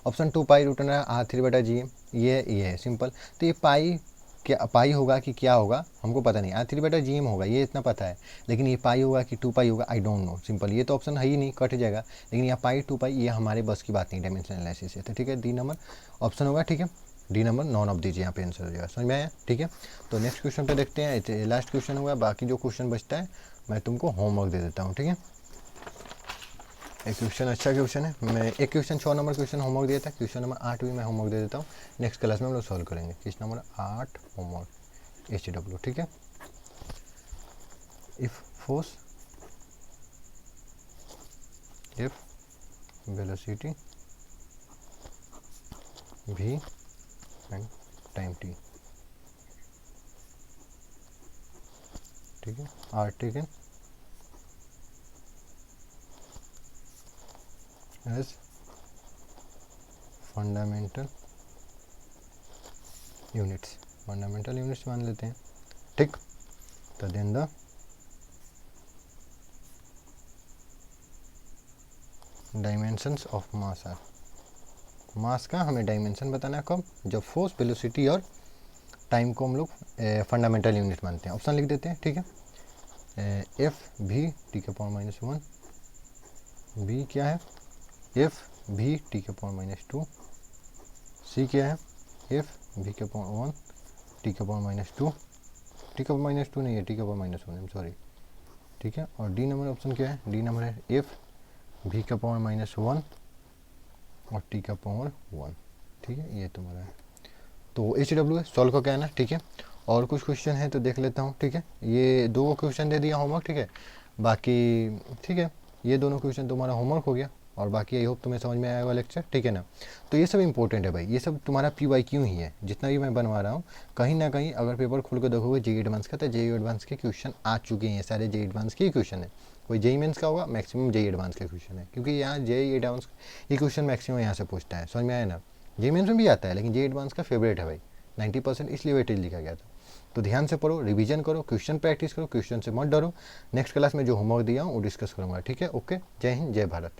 option 2 pi root under r3/g, ये है सिंपल। तो ये पाई होगा कि क्या होगा हमको पता नहीं, r3/gm होगा ये इतना पता है, लेकिन ये पाई होगा कि 2 पाई होगा आई डोंट नो, सिंपल। ये तो ऑप्शन है ही नहीं, कट जाएगा, लेकिन यहाँ पाई 2 पाई ये हमारे बस की बात नहीं डायमेंशन एनालिसिस से। तो ठीक है, डी नंबर ऑप्शन होगा, ठीक है, डी नंबर नॉन ऑफ दीजिए, यहाँ पे आंसर हो जाएगा, समझ में आया, ठीक है। तो नेक्स्ट क्वेश्चन पे देखते हैं, लास्ट क्वेश्चन होगा, बाकी जो क्वेश्चन बचता है मैं तुमको होमवर्क दे देता हूँ, ठीक है। एक क्वेश्चन अच्छा क्वेश्चन है, मैं एक क्वेश्चन 6 नंबर क्वेश्चन होमवर्क दिया था, क्वेश्चन नंबर 8 भी मैं होमवर्क दे देता हूँ, नेक्स्ट क्लास में हम लोग सॉल्व करेंगे। क्वेश्चन नंबर 8 होमवर्क HW, ठीक है। If force, if velocity v and time t, ठीक है, are taken as fundamental units मान लेते हैं, ठीक। तो then the dimensions of mass are, mass का हमें डायमेंशन बताना है कब, जब फोर्स, वेलोसिटी और टाइम को हम लोग फंडामेंटल यूनिट मानते हैं। ऑप्शन लिख देते हैं, ठीक है। एफ भी टी के पावर माइनस 1, बी क्या है एफ भी टी के पावर माइनस 2, सी क्या है एफ भी के पावर 1 टी के पावर माइनस 2, टी के पावर माइनस 2 नहीं है, टी के पावर माइनस 1, सॉरी, ठीक है। और डी नंबर ऑप्शन क्या है, डी नंबर है एफ भी का पावर माइनस 1 और टी का पावर 1, ठीक है, ये तुम्हारा है। तो एच डब्ल्यू है, सॉल्व का कहना, ठीक है। और कुछ क्वेश्चन है तो देख लेता हूँ, ठीक है। ये 2 क्वेश्चन दे दिया होमवर्क, ठीक है, बाकी ठीक है, ये दोनों क्वेश्चन तुम्हारा होमवर्क हो गया। और बाकी आई होप तुम्हें समझ में आया होगा लेक्चर, ठीक है ना। तो ये सब इंपॉर्टेंट है भाई, ये सब तुम्हारा PYQ ही है, जितना भी मैं बनवा रहा हूँ। कहीं ना कहीं अगर पेपर खुल के देखोगे जेई एडवांस का, तो जेई एडवांस के क्वेश्चन आ चुके हैं, सारे जेई एडवांस के ही क्वेश्चन है। कोई जेई मेंस का होगा, मैक्सिमम जेई एडवांस के क्वेश्चन है, क्योंकि यहाँ जेई एडवांस ये क्वेश्चन मैक्सिमम यहाँ से पूछता है, समझ में आया ना। जेई मेंस में भी आता है, लेकिन जेई एडवांस का फेवरेट है भाई, 90%, इसलिए वेटेज लिखा गया था। तो ध्यान से पढ़ो, रिवीजन करो, क्वेश्चन प्रैक्टिस करो, क्वेश्चन से मत डरो। नेक्स्ट क्लास में जो होमवर्क दिया हूँ वो डिस्कस करूँगा, ठीक है। ओके, जय हिंद, जय भारत।